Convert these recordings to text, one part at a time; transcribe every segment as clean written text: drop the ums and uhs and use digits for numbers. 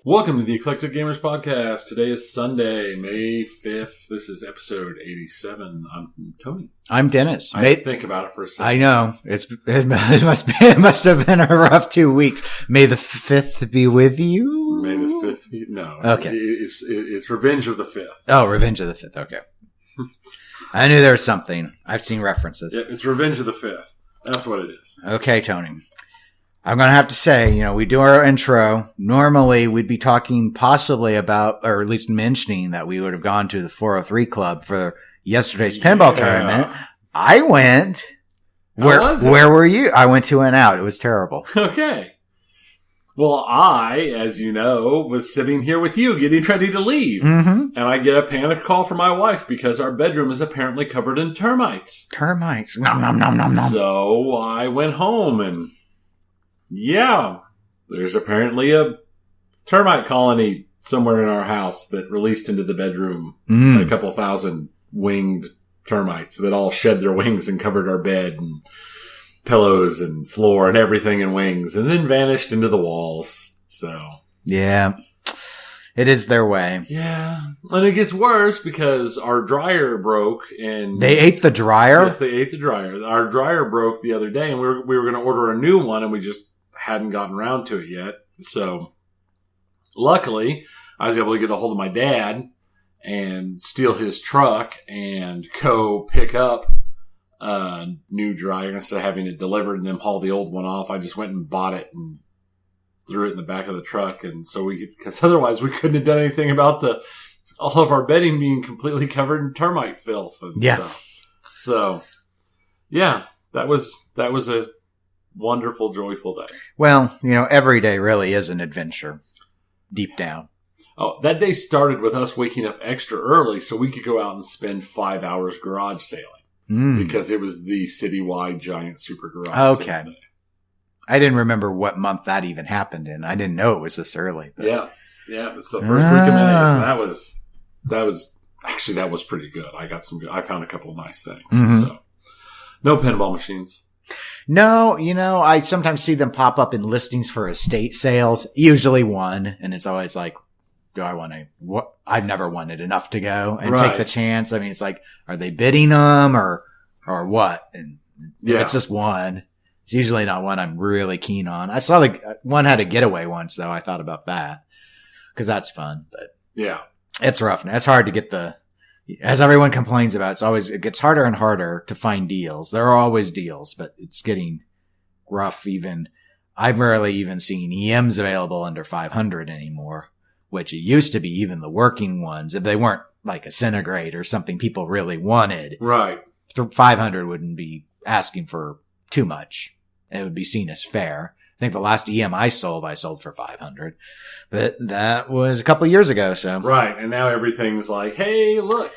Welcome to the Eclectic Gamers Podcast. Today is Sunday, May 5th. This is episode 87. I'm Tony. I'm Dennis. I think about it for a second. I know. It must have been a rough 2 weeks. May the 5th be with you? May the 5th be... No. Okay. It's Revenge of the 5th. Oh, Revenge of the 5th. Okay. I knew there was something. I've seen references. Yeah, it's Revenge of the 5th. That's what it is. Okay, Tony. I'm going to have to say, we do our intro. Normally, we'd be talking possibly about, or at least mentioning that we would have gone to the 403 Club for yesterday's pinball tournament. I went. Where were you? I went to and out. It was terrible. Okay. Well, I, as you know, was sitting here with you getting ready to leave. Mm-hmm. And I get a panic call from my wife because our bedroom is apparently covered in termites. Termites. Nom, nom, nom, nom, nom. So I went home and... yeah, there's apparently a termite colony somewhere in our house that released into the bedroom. A couple thousand winged termites that all shed their wings and covered our bed and pillows and floor and everything in wings and then vanished into the walls. So, yeah, it is their way. Yeah, and it gets worse because our dryer broke and... They ate the dryer? Yes, they ate the dryer. Our dryer broke the other day and we were going to order a new one and we just hadn't gotten around to it yet. So luckily I was able to get a hold of my dad and steal his truck and go pick up a new dryer instead of having it delivered and then haul the old one off. I just went and bought it and threw it in the back of the truck. And so because otherwise we couldn't have done anything about all of our bedding being completely covered in termite filth. And yeah. So yeah, that was a wonderful, joyful day. Well, every day really is an adventure, deep down. Oh, that day started with us waking up extra early so we could go out and spend 5 hours garage sailing because it was the citywide giant super garage sale day. I didn't remember what month that even happened in. I didn't know it was this early. But... Yeah, it's the first week of May. So that was pretty good. I found a couple of nice things. Mm-hmm. So, no pinball machines. No, I sometimes see them pop up in listings for estate sales, usually one, and it's always like, do I want to, I've never wanted enough to go and take the chance. I mean, it's like, are they bidding them or what? And if it's just one, it's usually not one I'm really keen on. I saw one had a getaway once though. I thought about that because that's fun, but yeah, it's rough. It's hard to get as everyone complains about, it gets harder and harder to find deals. There are always deals, but it's getting rough. I've rarely even seen EMs available under 500 anymore, which it used to be even the working ones. If they weren't like a Centigrade or something people really wanted, right? 500 wouldn't be asking for too much. It would be seen as fair. I think the last EM I sold for 500, but that was a couple of years ago. So right, and now everything's like, hey, look,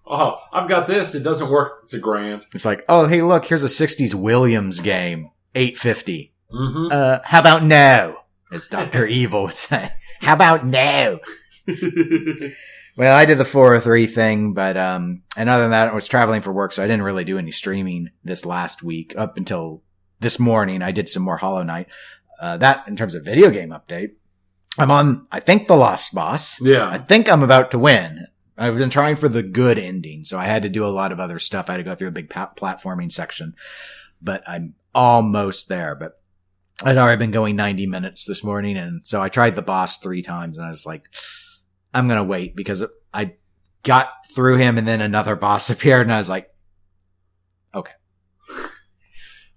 I've got this. It doesn't work. It's $1,000. It's like, oh, hey, look, here's a '60s Williams game, $850. Mm-hmm. How about no? As Dr. Evil would say. How about no? Well, I did the 403 thing, but and other than that, I was traveling for work, so I didn't really do any streaming this last week up until this morning. I did some more Hollow Knight. That in terms of video game update, I'm on, I think, the Lost Boss. Yeah. I think I'm about to win. I've been trying for the good ending, so I had to do a lot of other stuff. I had to go through a big platforming section, but I'm almost there. But I'd already been going 90 minutes this morning, and so I tried the boss 3 times, and I was like, I'm going to wait because I got through him, and then another boss appeared, and I was like, okay.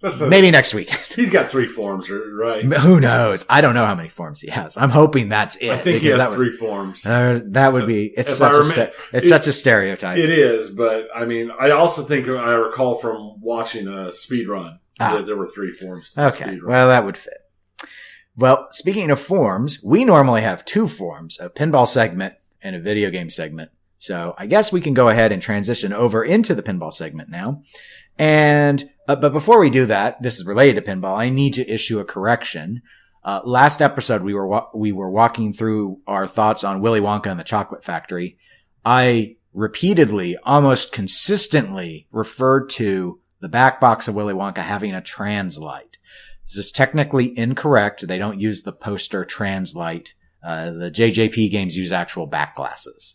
Maybe next week. He's got 3 forms, right? Who knows? I don't know how many forms he has. I'm hoping that's it. I think he has 3 forms. That would be. It's such a stereotype. It is, but I mean, I also think I recall from watching a speed run that there were 3 forms. To okay, the speed run. Well, that would fit. Well, speaking of forms, we normally have 2 forms: a pinball segment and a video game segment. So I guess we can go ahead and transition over into the pinball segment now. And but before we do that, this is related to pinball. I need to issue a correction. Last episode, we were walking through our thoughts on Willy Wonka and the Chocolate Factory. I repeatedly, almost consistently, referred to the back box of Willy Wonka having a trans light. This is technically incorrect. They don't use the poster trans light The JJP games use actual back glasses.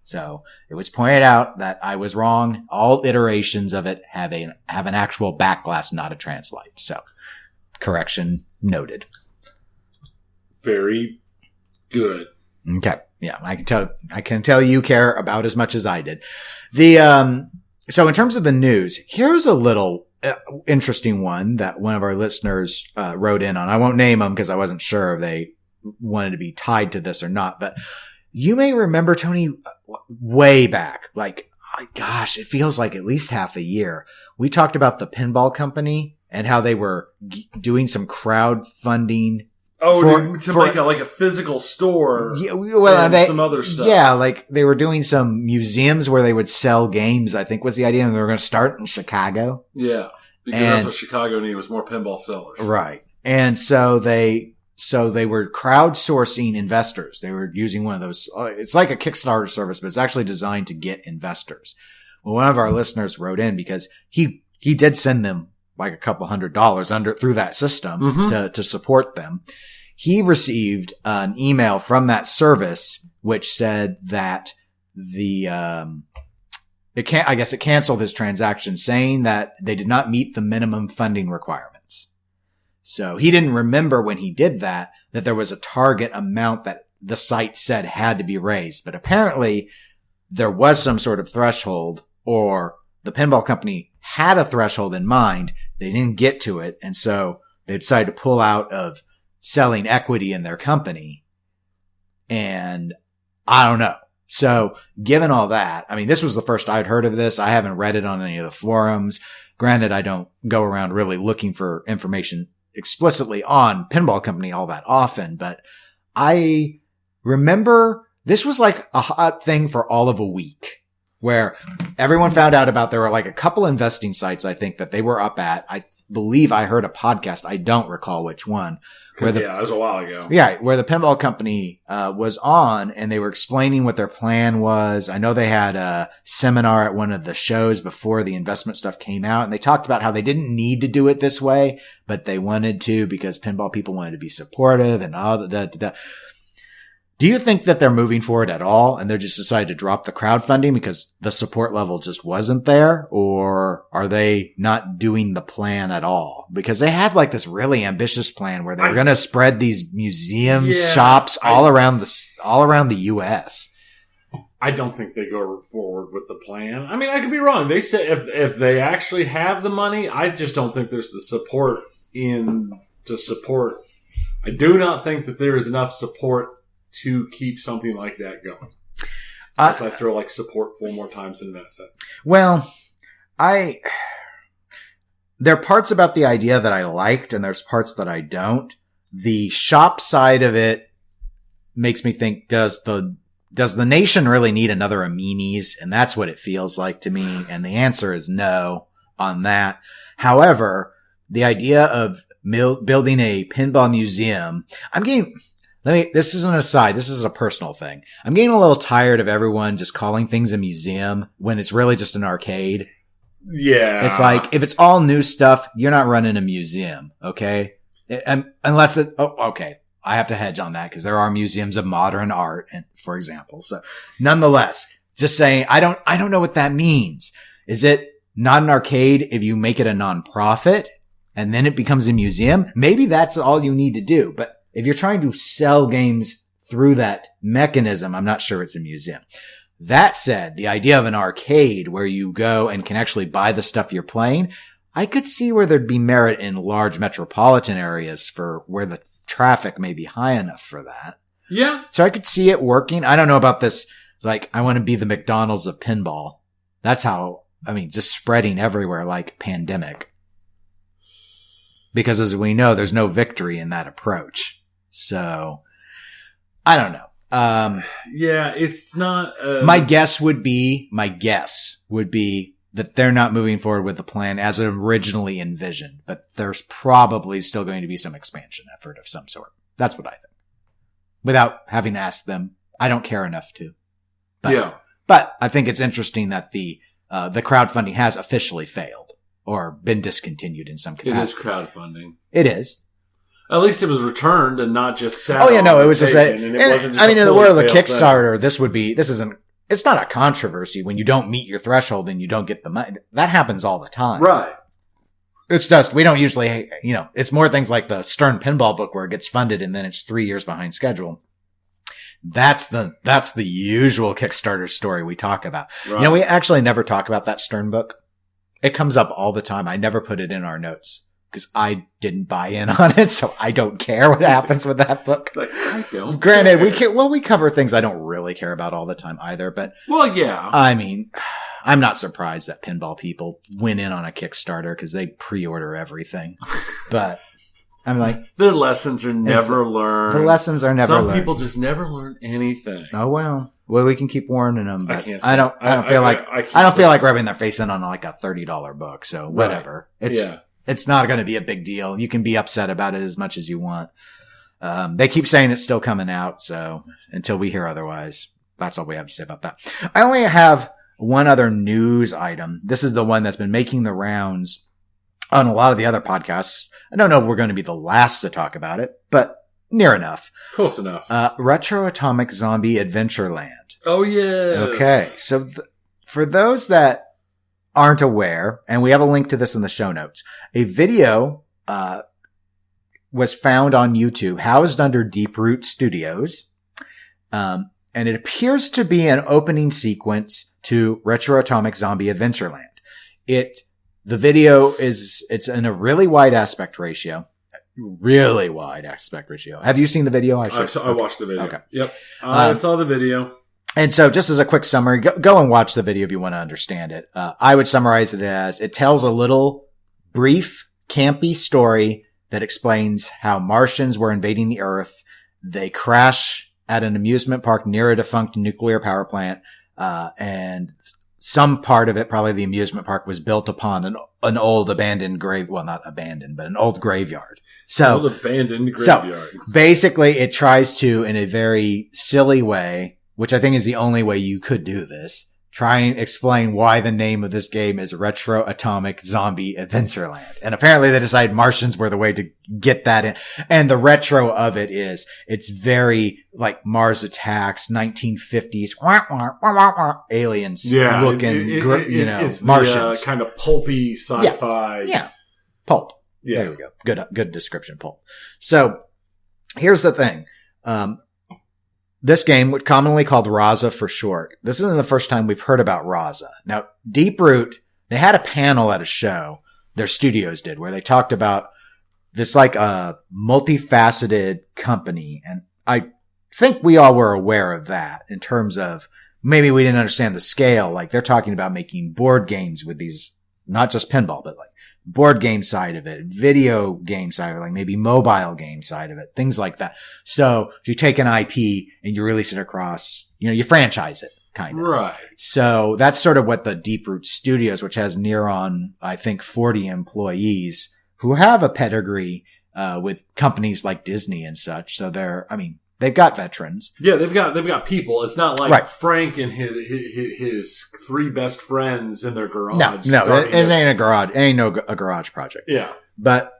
So it was pointed out that I was wrong. All iterations of it have an actual back glass, not a translite. So correction noted. Very good. Okay. Yeah. I can tell you care about as much as I did. So in terms of the news, here's a little interesting one that one of our listeners wrote in on. I won't name them because I wasn't sure if they wanted to be tied to this or not, but you may remember, Tony, way back, like, gosh, it feels like at least half a year. We talked about the Pinball Company and how they were doing some crowdfunding. To make a physical store. Yeah, well, and some other stuff. Yeah, like they were doing some museums where they would sell games, I think was the idea, and they were going to start in Chicago. Yeah, because that's what Chicago needed, was more pinball sellers. Right. And so they were crowdsourcing investors. They were using one of those, it's like a Kickstarter service, but it's actually designed to get investors. Well, one of our listeners wrote in because he did send them like a couple $100 through that system to support them. He received an email from that service which said that it canceled his transaction, saying that they did not meet the minimum funding requirements. So he didn't remember when he did that there was a target amount that the site said had to be raised. But apparently there was some sort of threshold, or the Pinball Company had a threshold in mind. They didn't get to it. And so they decided to pull out of selling equity in their company. And I don't know. So given all that, I mean, this was the first I'd heard of this. I haven't read it on any of the forums. Granted, I don't go around really looking for information explicitly on Pinball Company all that often, but I remember this was like a hot thing for all of a week where everyone found out about. There were like a couple investing sites, I think, that they were up at. I believe I heard a podcast. I don't recall which one. It was a while ago. Yeah, where the Pinball Company was on, and they were explaining what their plan was. I know they had a seminar at one of the shows before the investment stuff came out, and they talked about how they didn't need to do it this way, but they wanted to because pinball people wanted to be supportive and all that. Do you think that they're moving forward at all, and they're just decided to drop the crowdfunding because the support level just wasn't there? Or are they not doing the plan at all? Because they had like this really ambitious plan where they were going to spread these museums, shops all around the U.S. I don't think they go forward with the plan. I mean, I could be wrong. They say if they actually have the money, I just don't think there's the support to support. I do not think that there is enough support to keep something like that going. Unless I throw like support 4 more times in that sentence. Well, there are parts about the idea that I liked, and there's parts that I don't. The shop side of it makes me think, does the nation really need another Aminis? And that's what it feels like to me. And the answer is no on that. However, the idea of building a pinball museum, this is an aside. This is a personal thing. I'm getting a little tired of everyone just calling things a museum when it's really just an arcade. Yeah. It's like, if it's all new stuff, you're not running a museum. Okay. Unless okay. I have to hedge on that because there are museums of modern art, for example. So nonetheless, just saying, I don't know what that means. Is it not an arcade if you make it a nonprofit and then it becomes a museum? Maybe that's all you need to do. But if you're trying to sell games through that mechanism, I'm not sure it's a museum. That said, the idea of an arcade where you go and can actually buy the stuff you're playing, I could see where there'd be merit in large metropolitan areas for where the traffic may be high enough for that. Yeah. So I could see it working. I don't know about this, like, I want to be the McDonald's of pinball. That's how, just spreading everywhere like pandemic. Because as we know, there's no victory in that approach. So, I don't know. Yeah, it's not. My guess would be that they're not moving forward with the plan as originally envisioned, but there's probably still going to be some expansion effort of some sort. That's what I think. Without having asked them, I don't care enough to. But I think it's interesting that the crowdfunding has officially failed or been discontinued in some capacity. It is crowdfunding. It is. At least it was returned and not just sat. Oh yeah, no, it was just that. And it wasn't just I mean, in the world of Kickstarter, it's not a controversy when you don't meet your threshold and you don't get the money. That happens all the time. Right. It's just, we don't usually, it's more things like the Stern Pinball book where it gets funded and then it's 3 years behind schedule. That's the usual Kickstarter story we talk about. Right. We actually never talk about that Stern book. It comes up all the time. I never put it in our notes because I didn't buy in on it. So I don't care what happens with that book. I don't Granted, we cover things I don't really care about all the time either, but. Well, yeah. I mean, I'm not surprised that pinball people went in on a Kickstarter because they pre-order everything. But I'm like, their lessons are never learned. The lessons are never learned. Some people just never learn anything. Oh well, we can keep warning them. But I don't feel like rubbing their face in on like a $30 book. So whatever. Right. It's not going to be a big deal. You can be upset about it as much as you want. They keep saying it's still coming out. So until we hear otherwise, that's all we have to say about that. I only have one other news item. This is the one that's been making the rounds on a lot of the other podcasts. I don't know if we're going to be the last to talk about it, but near enough. Close enough. Retro Atomic Zombie Adventureland. Oh, yeah. Okay. So for those that aren't aware, and we have a link to this in the show notes, a video was found on YouTube, housed under Deeproot Studios. And it appears to be an opening sequence to Retro Atomic Zombie Adventureland. The video it's in a really wide aspect ratio. Really wide aspect ratio. Have you seen the video? I watched the video. Okay. Yep. I saw the video. And so just as a quick summary, go and watch the video if you want to understand it. I would summarize it as it tells a little brief, campy story that explains how Martians were invading the Earth. They crash at an amusement park near a defunct nuclear power plant. And some part of it, probably the amusement park, was built upon an old abandoned not abandoned, but an old graveyard. So, old abandoned graveyard. So basically it tries to, in a very silly way, which I think is the only way you could do this, try and explain why the name of this game is Retro Atomic Zombie Adventureland. And apparently they decided Martians were the way to get that in. And the retro of it is, it's very like Mars Attacks, 1950s, aliens looking, it's Martians. The, kind of pulpy sci-fi. Yeah. Pulp. Yeah. There we go. Good description, pulp. So here's the thing. This game, which commonly called RAZA for short, this isn't the first time we've heard about RAZA. Now, Deeproot, they had a panel at a show, their studios did, where they talked about this like a multifaceted company. And I think we all were aware of that in terms of maybe we didn't understand the scale. Like they're talking about making board games with these, not just pinball, but like board game side of it, video game side of it, like maybe mobile game side of it, things like that. So you take an IP and you release it across, you franchise it kind of. Right. So that's sort of what the Deeproot Studios, which has near on, I think, 40 employees who have a pedigree, with companies like Disney and such. So they've got veterans. Yeah, they've got people. It's not like Frank and his three best friends in their garage. No, it ain't a garage. It ain't a garage project. Yeah. But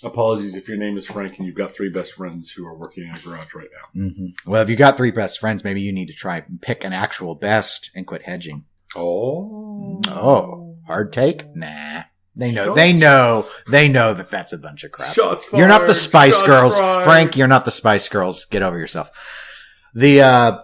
apologies if your name is Frank and you've got three best friends who are working in a garage right now. Mm-hmm. Well, if you got three best friends, maybe you need to try and pick an actual best and quit hedging. Oh, hard take? Nah. They know that that's a bunch of crap. Shots fired. You're not the Spice Girls. Fired. Frank, you're not the Spice Girls. Get over yourself. The,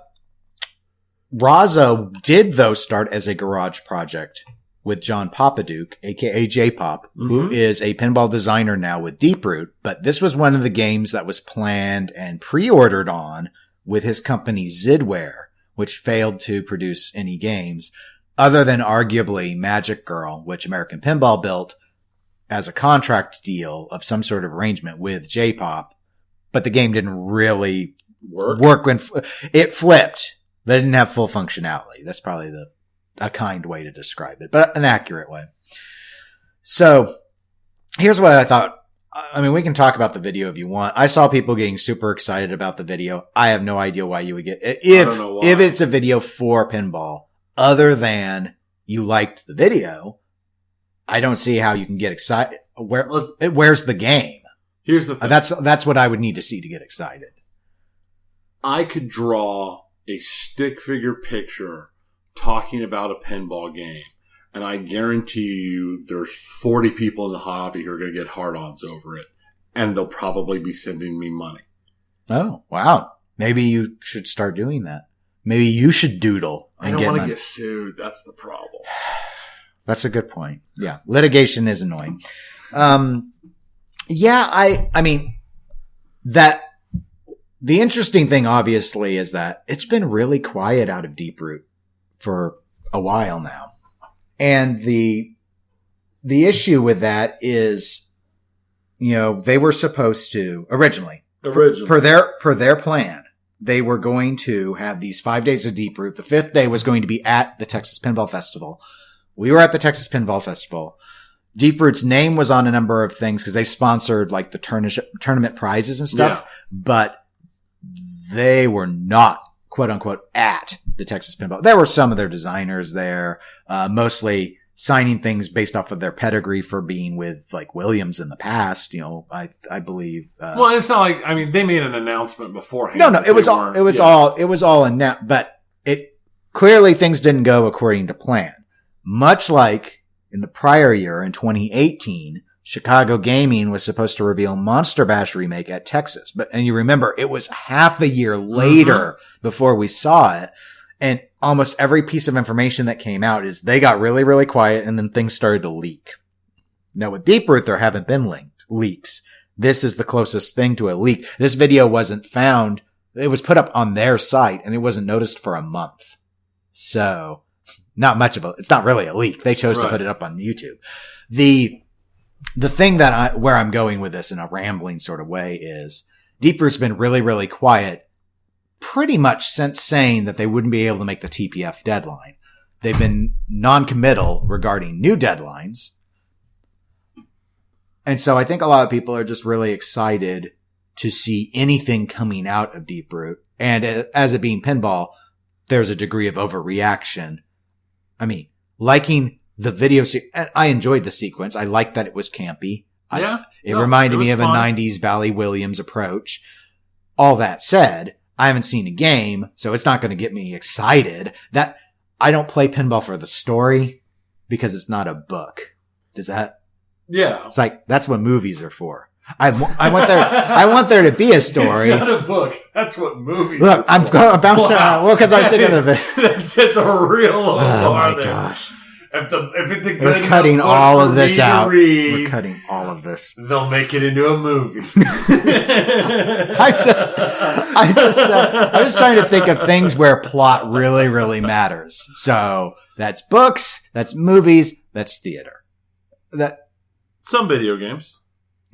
RAZA did though start as a garage project with John Papaduke, aka J-Pop, who is a pinball designer now with Deeproot. But this was one of the games that was planned and pre-ordered on with his company Zidware, which failed to produce any games. Other than arguably Magic Girl, which American Pinball built as a contract deal of some sort of arrangement with J-Pop, but the game didn't really work when it flipped, but it didn't have full functionality. That's probably a kind way to describe it, but an accurate way. So here's what I thought. I mean, we can talk about the video if you want. I saw people getting super excited about the video. I have no idea why you would get if it's a video for pinball. Other than you liked the video, I don't see how you can get excited. Where's the game? Here's the thing. That's what I would need to see to get excited. I could draw a stick figure picture talking about a pinball game, and I guarantee you there's 40 people in the hobby who are going to get hard-ons over it, and they'll probably be sending me money. Oh, wow. Maybe you should start doing that. Maybe you should doodle and I get don't want money. to get sued. That's the problem. That's a good point. Yeah. Litigation is annoying. Yeah, I mean, the interesting thing obviously is that it's been really quiet out of Deeproot for a while now. And the issue with that is, they were supposed to originally per their plan, they were going to have these 5 days of Deeproot. The 5th day was going to be at the Texas Pinball Festival. We were at the Texas Pinball Festival. Deeproot's name was on a number of things because they sponsored like the tournament prizes and stuff, but they were not, quote unquote, at the Texas Pinball. There were some of their designers there, mostly signing things based off of their pedigree for being with like Williams in the past. I believe. Well, it's not like, they made an announcement beforehand. No, it was all announced, but it clearly things didn't go according to plan. Much like in the prior year, in 2018, Chicago Gaming was supposed to reveal Monster Bash Remake at Texas. And you remember, it was half a year later before we saw it. And almost every piece of information that came out is they got really, really quiet and then things started to leak. Now with Deeproot, there haven't been leaks. This is the closest thing to a leak. This video wasn't found. It was put up on their site and it wasn't noticed for a month. So not much of it's not really a leak. They chose to put it up on YouTube. The thing where I'm going with this in a rambling sort of way is Deeproot's been really, really quiet pretty much since saying that they wouldn't be able to make the TPF deadline. They've been non-committal regarding new deadlines. And so I think a lot of people are just really excited to see anything coming out of Deeproot. And as it being pinball, there's a degree of overreaction. Liking the video, I enjoyed the sequence. I liked that it was campy. It reminded me of a 90s Valley Williams approach. All that said, I haven't seen a game, so it's not going to get me excited. That I don't play pinball for the story because it's not a book. Does that? Yeah. It's like, that's what movies are for. I want there to be a story. It's not a book. That's what movies Look, I'm bouncing out. Well, because I was thinking of it. That's a real low bar my there. Gosh. If it's a good We're cutting book all for of this me to out. read, We're cutting all of this. they'll make it into a movie. I'm just trying to think of things where plot really, really matters. So that's books, that's movies, that's theater. Some video games.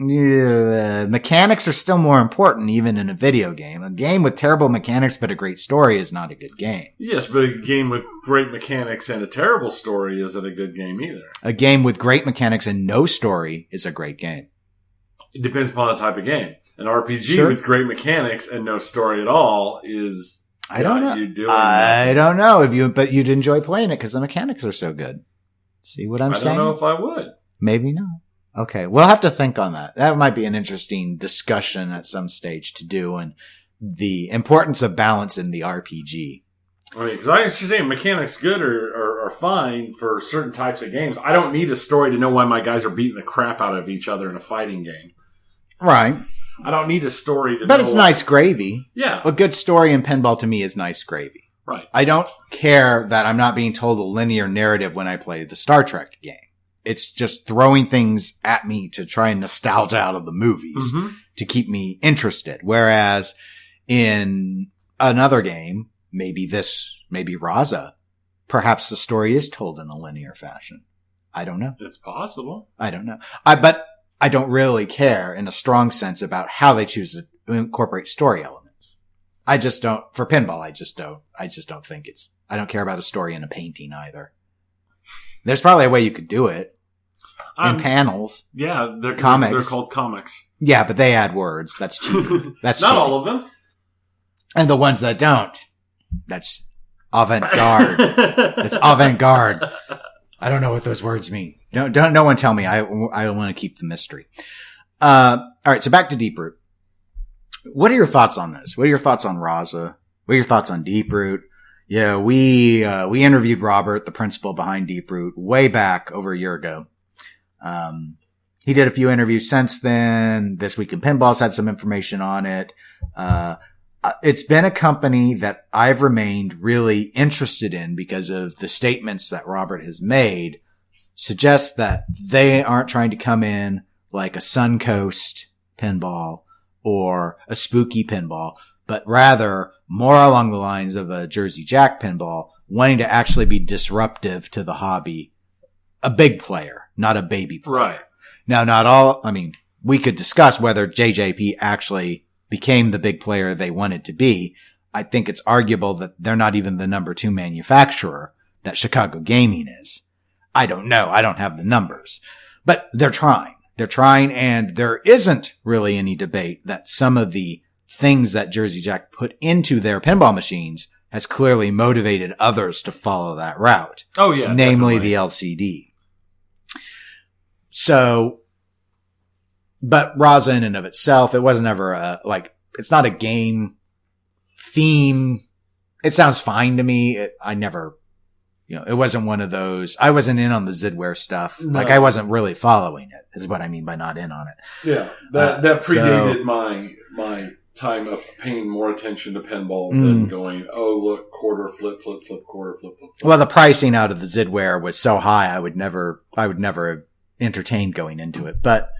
Mechanics are still more important even in a video game. A game with terrible mechanics but a great story is not a good game. Yes, but a game with great mechanics and a terrible story isn't a good game either. A game with great mechanics and no story is a great game. It depends upon the type of game. An RPG with great mechanics and no story at all is... I don't know. I don't know but you'd enjoy playing it because the mechanics are so good. See what I'm saying? I don't know if I would. Maybe not. Okay, we'll have to think on that. That might be an interesting discussion at some stage to do, and the importance of balance in the RPG. Because I understand mechanics good are fine for certain types of games. I don't need a story to know why my guys are beating the crap out of each other in a fighting game. Right. I don't need a story to know. But it's nice gravy. Yeah. A good story in pinball to me is nice gravy. Right. I don't care that I'm not being told a linear narrative when I play the Star Trek game. It's just throwing things at me to try and nostalgia out of the movies to keep me interested. Whereas in another game, maybe RAZA, perhaps the story is told in a linear fashion. I don't know. It's possible. I don't know. But I don't really care in a strong sense about how they choose to incorporate story elements. I just don't, for pinball, I just don't think I don't care about a story in a painting either. There's probably a way you could do it in panels. Yeah, they're comics. They're called comics. Yeah, but they add words. That's cheap. That's not cheap. all of them. And the ones that don't, that's avant-garde. It's avant-garde. I don't know what those words mean. Don't no one tell me. I want to keep the mystery. All right. So back to deeproot. What are your thoughts on this? What are your thoughts on RAZA? What are your thoughts on deeproot? Yeah, we interviewed Robert, the principal behind deeproot, way back over a year ago. He did a few interviews since then. This Week in Pinball's had some information on it. It's been a company that I've remained really interested in because of the statements that Robert has made suggest that they aren't trying to come in like a Suncoast pinball or a Spooky pinball, but rather more along the lines of a Jersey Jack pinball, wanting to actually be disruptive to the hobby. A big player, not a baby player. Right. Now, not all, I mean, we could discuss whether JJP actually became the big player they wanted to be. I think it's arguable that they're not even the number 2 manufacturer that Chicago Gaming is. I don't know. I don't have the numbers, but they're trying. They're trying, and there isn't really any debate that some of the things that Jersey Jack put into their pinball machines has clearly motivated others to follow that route. Oh, yeah. Namely definitely. the LCD. So, but RAZA in and of itself, it wasn't ever it's not a game theme. It sounds fine to me. I never, it wasn't one of those. I wasn't in on the Zidware stuff. No. Like I wasn't really following it is what I mean by not in on it. Yeah. That predated my time of paying more attention to pinball than going, oh, look, quarter, flip, flip, flip, quarter, flip, flip, flip. Well, the pricing out of the Zidware was so high, I would never have entertained going into it. But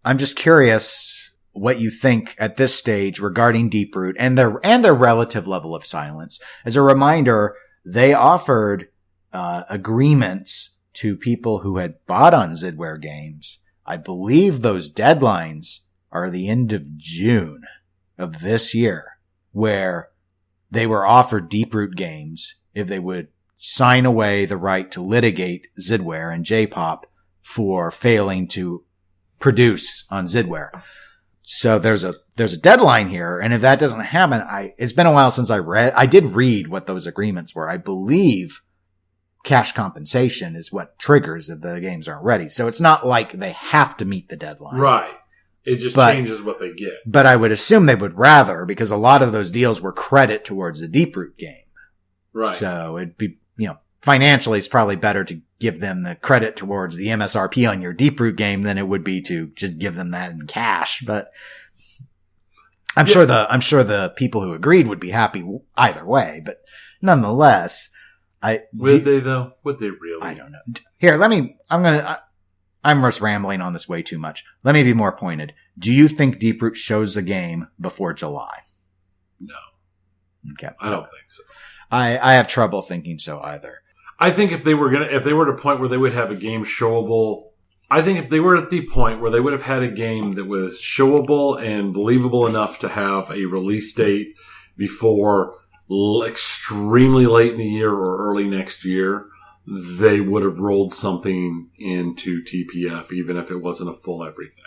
I'm just curious what you think at this stage regarding deeproot and their relative level of silence. As a reminder, they offered agreements to people who had bought on Zidware games. I believe those deadlines are the end of June of this year, where they were offered deeproot games if they would sign away the right to litigate Zidware and J-Pop for failing to produce on Zidware. So there's a deadline here. And if that doesn't happen, it's been a while since I did read what those agreements were. I believe cash compensation is what triggers if the games aren't ready. So it's not like they have to meet the deadline. Right. It just changes what they get. But I would assume they would rather, because a lot of those deals were credit towards the deeproot game. Right. So it'd be, financially it's probably better to give them the credit towards the MSRP on your deeproot game than it would be to just give them that in cash. But I'm sure the people who agreed would be happy either way. But nonetheless, Would they though? Would they really? I don't know. Here, I'm just rambling on this way too much. Let me be more pointed. Do you think deeproot shows a game before July? No. Okay. I don't think so. I have trouble thinking so either. I think if they were at a point where they would have a game showable, I think if they were at the point where they would have had a game that was showable and believable enough to have a release date before extremely late in the year or early next year, they would have rolled something into TPF, even if it wasn't a full everything.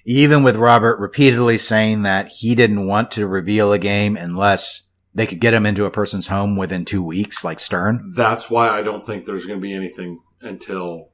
Even with Robert repeatedly saying that he didn't want to reveal a game unless they could get him into a person's home within 2 weeks, like Stern. That's why I don't think there's going to be anything until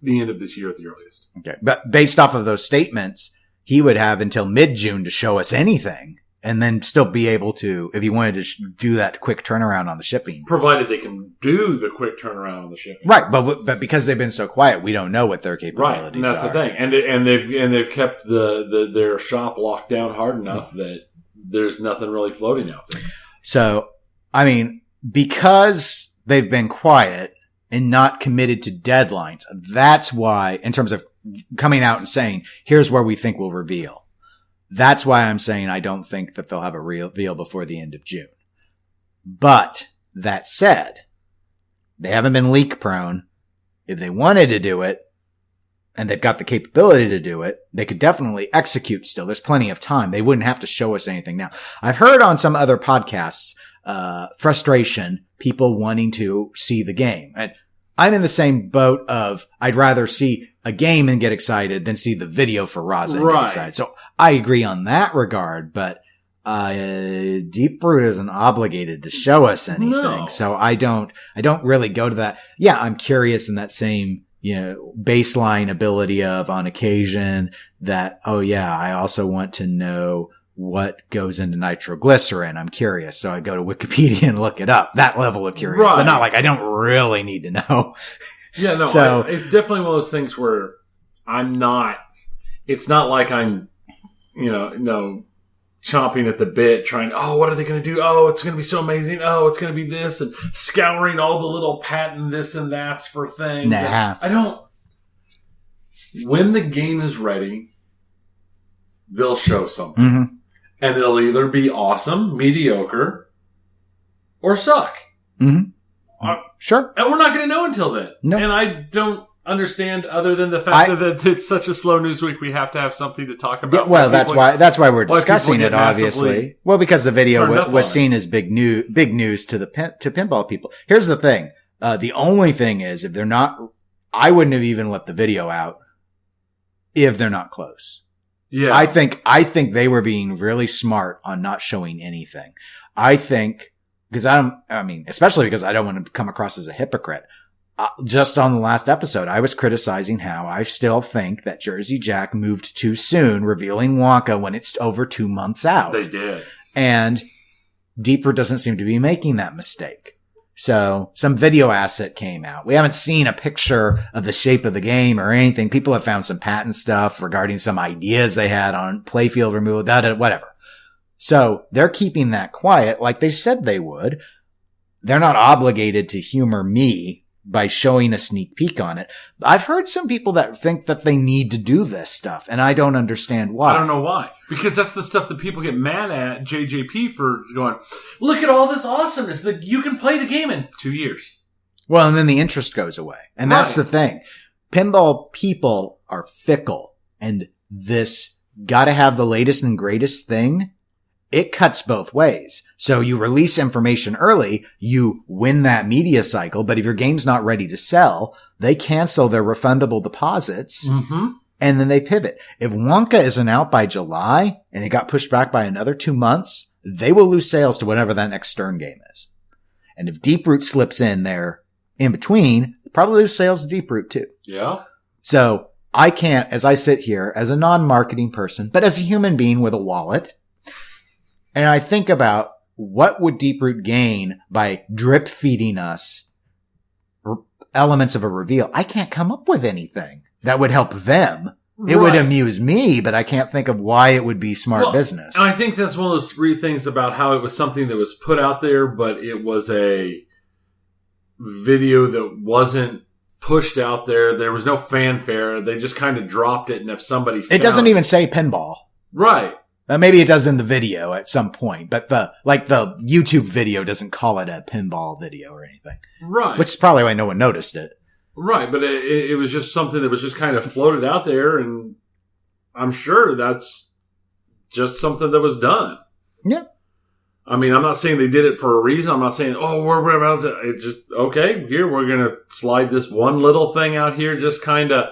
the end of this year at the earliest. Okay. But based off of those statements, he would have until mid-June to show us anything, and then still be able to, if he wanted to do that quick turnaround on the shipping. Provided they can do the quick turnaround on the shipping. Right. But because they've been so quiet, we don't know what their capabilities are. Right. And that's the thing. And they've kept their shop locked down hard enough that there's nothing really floating out there. So, I mean, because they've been quiet and not committed to deadlines, that's why, in terms of coming out and saying, here's where we think we'll reveal. That's why I'm saying I don't think that they'll have a reveal before the end of June. But that said, they haven't been leak prone. If they wanted to do it, and they've got the capability to do it, they could definitely execute still. There's plenty of time. They wouldn't have to show us anything now. I've heard on some other podcasts, frustration, people wanting to see the game. And I'm in the same boat of I'd rather see a game and get excited than see the video for RAZA and get excited. So I agree on that regard, but deeproot isn't obligated to show us anything. No. So I don't really go to that. Yeah, I'm curious in that same baseline ability of on occasion that, oh yeah, I also want to know what goes into nitroglycerin. I'm curious. So I go to Wikipedia and look it up. That level of curious, but not like I don't really need to know. Yeah, no, so, it's definitely one of those things where it's not like I'm, chomping at the bit trying, what are they going to do? Oh, it's going to be so amazing. Oh, it's going to be this, and scouring all the little patent this and that's for things. When the game is ready, they'll show something. Mm-hmm. And it'll either be awesome, mediocre, or suck. Mm-hmm. Sure. And we're not going to know until then. No. And I don't understand, other than the fact that it's such a slow news week, we have to have something to talk about. Yeah, well, that's why we're discussing it, obviously. Well, because the video was seen as big news to pinball people. Here's the thing. The only thing is, if they're not, I wouldn't have even let the video out if they're not close. Yeah. I think they were being really smart on not showing anything. I think, especially because I don't want to come across as a hypocrite. Just on the last episode, I was criticizing how I still think that Jersey Jack moved too soon, revealing Wonka when it's over 2 months out. They did. And Deeproot doesn't seem to be making that mistake. So some video asset came out. We haven't seen a picture of the shape of the game or anything. People have found some patent stuff regarding some ideas they had on playfield removal, whatever. So they're keeping that quiet like they said they would. They're not obligated to humor me by showing a sneak peek on it. I've heard some people that think that they need to do this stuff, and I don't understand why. I don't know why. Because that's the stuff that people get mad at JJP for going, look at all this awesomeness that you can play the game in 2 years. Well, and then the interest goes away. And that's the thing. Pinball people are fickle, and this gotta have the latest and greatest thing. It cuts both ways. So you release information early, you win that media cycle, but if your game's not ready to sell, they cancel their refundable deposits, and then they pivot. If Wonka isn't out by July, and it got pushed back by another 2 months, they will lose sales to whatever that next Stern game is. And if Deeproot slips in there in between, probably lose sales to Deeproot too. Yeah. So I can't, as I sit here as a non-marketing person, but as a human being with a wallet, and I think about what would Deeproot gain by drip feeding us elements of a reveal. I can't come up with anything that would help them. It would amuse me, but I can't think of why it would be smart business. I think that's one of those things about how it was something that was put out there, but it was a video that wasn't pushed out there. There was no fanfare. They just kind of dropped it, and if somebody it doesn't even say pinball. Right. Maybe it does in the video at some point, but the YouTube video doesn't call it a pinball video or anything. Right. Which is probably why no one noticed it. Right, but it was just something that was just kind of floated out there, and I'm sure that's just something that was done. Yeah. I mean, I'm not saying they did it for a reason. I'm not saying, we're about to, it's just, okay, here, we're going to slide this one little thing out here, just kind of,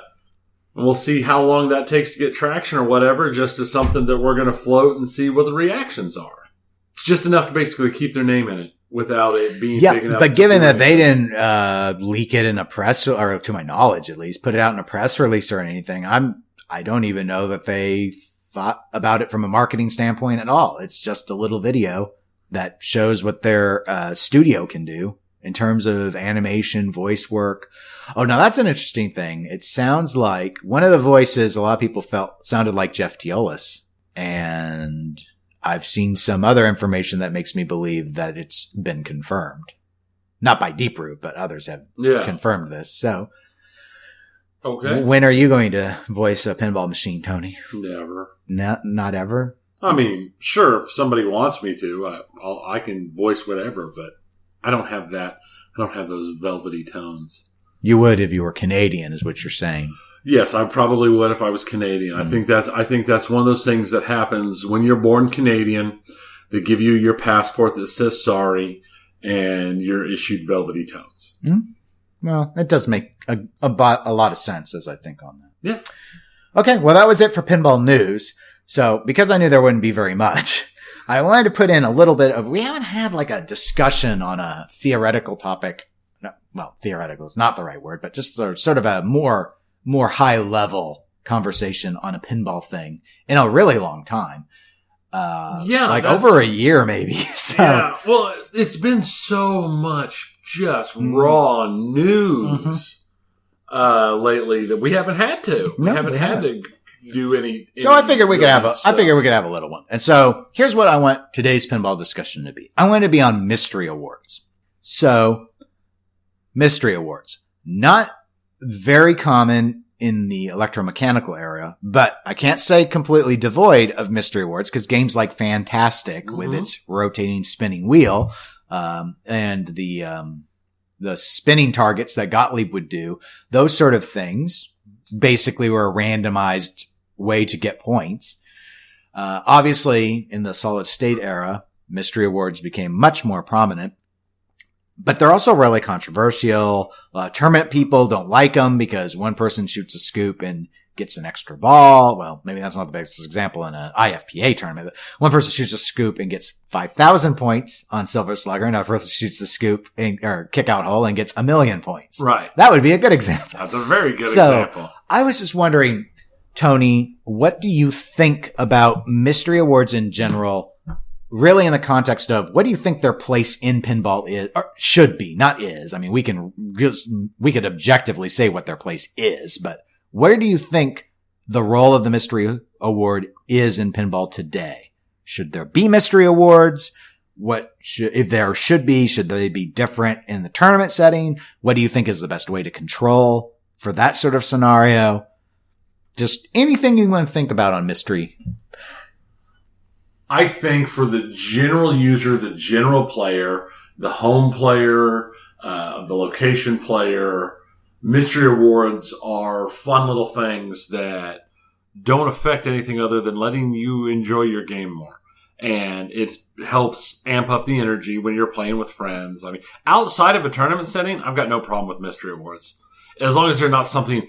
and we'll see how long that takes to get traction or whatever, just as something that we're going to float and see what the reactions are. It's just enough to basically keep their name in it without it being big enough. But given that they didn't leak it in a press, or to my knowledge at least, put it out in a press release or anything, I don't even know that they thought about it from a marketing standpoint at all. It's just a little video that shows what their studio can do in terms of animation, voice work. Oh, now that's an interesting thing. It sounds like one of the voices a lot of people felt sounded like Jeff Teolis. And I've seen some other information that makes me believe that it's been confirmed. Not by Deeproot, but others have confirmed this. So, okay. When are you going to voice a pinball machine, Tony? Never. Not ever? I mean, sure, if somebody wants me to, I can voice whatever, but I don't have that. I don't have those velvety tones. You would if you were Canadian, is what you're saying. Yes, I probably would if I was Canadian. Mm-hmm. I think that's one of those things that happens when you're born Canadian. They give you your passport that says sorry, and you're issued velvety tones. Mm-hmm. Well, it does make a lot of sense as I think on that. Yeah. Okay, well, that was it for pinball news. So, because I knew there wouldn't be very much, I wanted to put in a little bit of, we haven't had like a discussion on a theoretical topic. No, well, theoretical is not the right word, but just sort of a more high level conversation on a pinball thing in a really long time. Like over a year maybe. So. Yeah, well, it's been so much just raw news lately that we haven't had to. We haven't had to do any. So I figured we could have a little one. And so here's what I want today's pinball discussion to be. I want it to be on mystery awards. So mystery awards, not very common in the electromechanical era, but I can't say completely devoid of mystery awards because games like Fantastic with its rotating spinning wheel, and the spinning targets that Gottlieb would do, those sort of things basically were a randomized way to get points. Obviously in the solid state era, mystery awards became much more prominent. But they're also really controversial. Tournament people don't like them because one person shoots a scoop and gets an extra ball. Well, maybe that's not the best example in an IFPA tournament, but one person shoots a scoop and gets 5,000 points on Silver Slugger. Another person shoots the scoop or kick out hole and gets 1,000,000 points. Right. That would be a good example. That's a very good example. I was just wondering, Tony, what do you think about mystery awards in general? Really in the context of what do you think their place in pinball is, or should be, not is. I mean, we could objectively say what their place is, but where do you think the role of the mystery award is in pinball today? Should there be mystery awards? If there should they be different in the tournament setting? What do you think is the best way to control for that sort of scenario? Just anything you want to think about on mystery. I think for the general user, the general player, the home player, the location player, mystery awards are fun little things that don't affect anything other than letting you enjoy your game more. And it helps amp up the energy when you're playing with friends. I mean, outside of a tournament setting, I've got no problem with mystery awards. As long as they're not something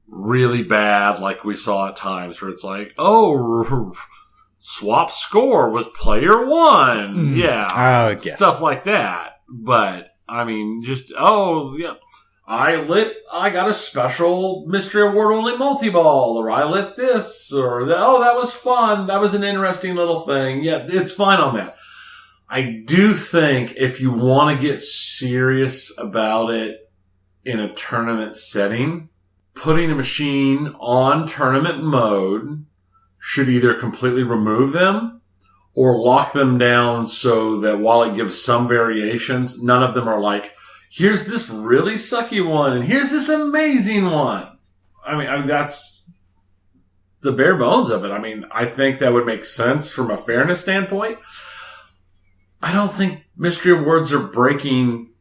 really bad like we saw at times where it's like, oh, swap score with player one. Yeah. Oh, yes. Stuff like that. But, I mean, I got a special mystery award only multi-ball, or I lit this, or that was fun. That was an interesting little thing. Yeah, it's fine on that. I do think if you want to get serious about it in a tournament setting, putting a machine on tournament mode should either completely remove them or lock them down so that while it gives some variations, none of them are like, here's this really sucky one and here's this amazing one. I mean, that's the bare bones of it. I mean, I think that would make sense from a fairness standpoint. I don't think mystery awards are breaking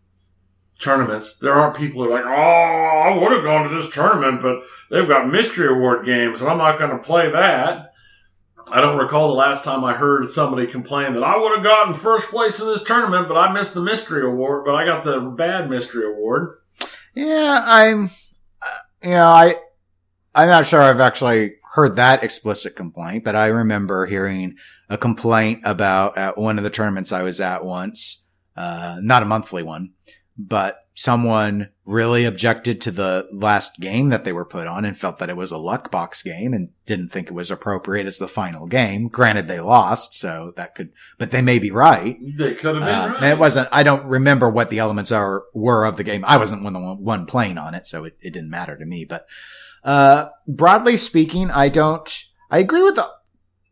tournaments. There aren't people who are like, I would have gone to this tournament, but they've got mystery award games and I'm not going to play that. I don't recall the last time I heard somebody complain that I would have gotten first place in this tournament, but I missed the mystery award, but I got the bad mystery award. Yeah, I'm not sure I've actually heard that explicit complaint, but I remember hearing a complaint about at one of the tournaments I was at once, not a monthly one, but someone really objected to the last game that they were put on and felt that it was a luck box game and didn't think it was appropriate as the final game. Granted, they lost, but they may be right. They could have been right. And it wasn't, I don't remember what the elements were of the game. I wasn't the one playing on it, so it didn't matter to me. But, broadly speaking, I agree with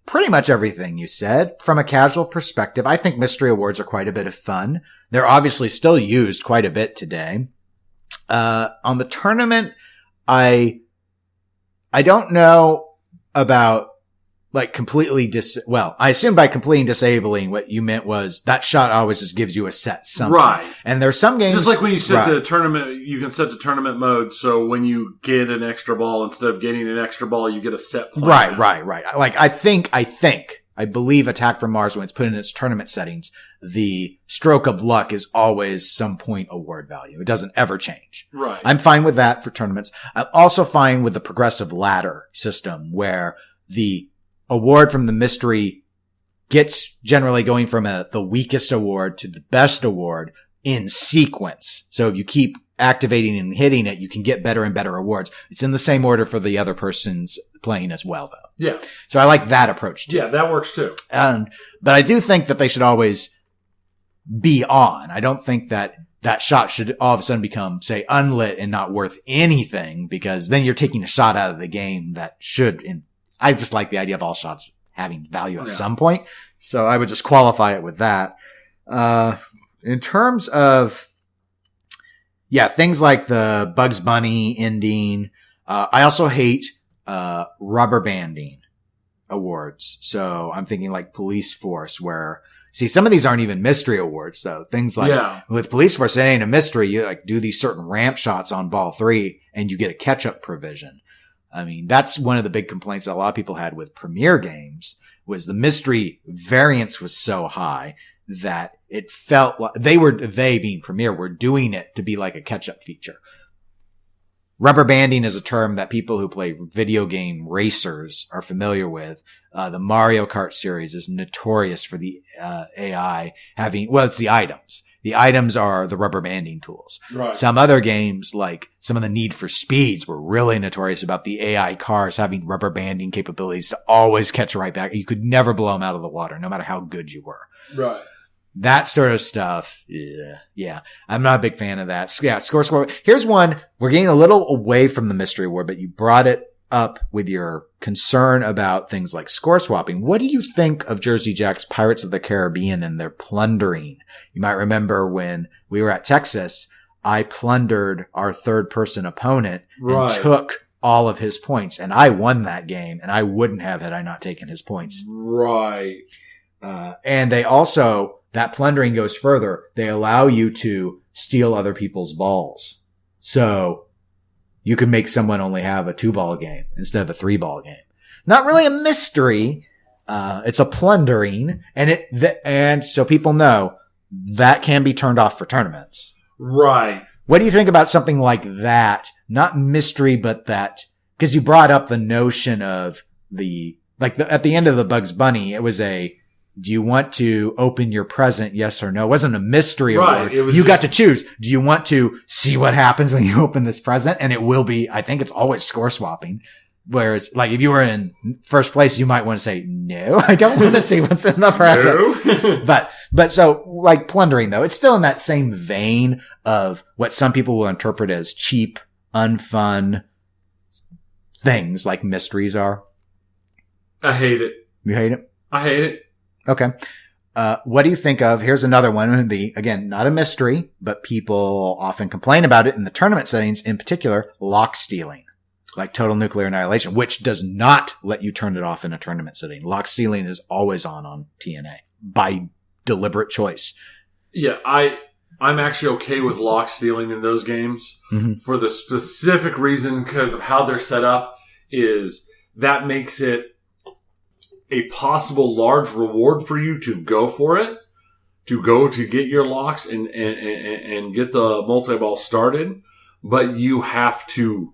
pretty much everything you said. From a casual perspective, I think mystery awards are quite a bit of fun. They're obviously still used quite a bit today. On the tournament, I don't know about like completely I assume by completely disabling what you meant was that shot always just gives you a set something. Right. And there's some games. Just like when you set to tournament, you can set to tournament mode. So when you get an extra ball, instead of getting an extra ball, you get a set point. Right. Like I believe Attack from Mars, when it's put in its tournament settings, the stroke of luck is always some point award value. It doesn't ever change. Right. I'm fine with that for tournaments. I'm also fine with the progressive ladder system where the award from the mystery gets generally going from the weakest award to the best award in sequence. So if you keep activating and hitting it, you can get better and better rewards. It's in the same order for the other person's playing as well, though. Yeah. So I like that approach too. Yeah, that works too. But I do think that they should always be on. I don't think that shot should all of a sudden become, say, unlit and not worth anything, because then you're taking a shot out of the game that should. I just like the idea of all shots having value at some point. So I would just qualify it with that. In terms of, things like the Bugs Bunny ending. I also hate, rubber banding awards. So I'm thinking like Police Force, where, see, some of these aren't even mystery awards, though. Things like with Police Force, it ain't a mystery. You like do these certain ramp shots on ball 3 and you get a catch up provision. I mean, that's one of the big complaints that a lot of people had with Premier games, was the mystery variance was so high that it felt like they being Premier were doing it to be like a catch up feature. Rubber banding is a term that people who play video game racers are familiar with. The Mario Kart series is notorious for the AI having, it's the items. The items are the rubber banding tools. Right. Some other games, like some of the Need for Speeds, were really notorious about the AI cars having rubber banding capabilities to always catch right back. You could never blow them out of the water, no matter how good you were. Right. That sort of stuff. Yeah. I'm not a big fan of that. Yeah. Score. Here's one. We're getting a little away from the mystery award, but you brought it up with your concern about things like score swapping. What do you think of Jersey Jack's Pirates of the Caribbean and their plundering? You might remember when we were at Texas, I plundered our third person opponent and took all of his points, and I won that game, and I wouldn't have had I not taken his points. Right. And they also, that plundering goes further. They allow you to steal other people's balls. So you can make someone only have a 2-ball game instead of a 3-ball game. Not really a mystery. It's a plundering, and so people know that can be turned off for tournaments. Right. What do you think about something like that? Not mystery, but that, because you brought up the notion of at the end of the Bugs Bunny, it was do you want to open your present? Yes or no. It wasn't a mystery award. You got to choose. Do you want to see what happens when you open this present? And it will be, I think it's always score swapping. Whereas, like, if you were in first place, you might want to say, no, I don't want to see what's in the present. No. But so, like, plundering, though, it's still in that same vein of what some people will interpret as cheap, unfun things like mysteries are. I hate it. You hate it? I hate it. Okay. What do you think of, here's another one, again, not a mystery, but people often complain about it in the tournament settings, in particular, lock stealing. Like Total Nuclear Annihilation, which does not let you turn it off in a tournament setting. Lock stealing is always on TNA by deliberate choice. Yeah, I'm actually okay with lock stealing in those games for the specific reason, because of how they're set up, is that makes it a possible large reward for you to go for it, to get your locks and get the multi-ball started, but you have to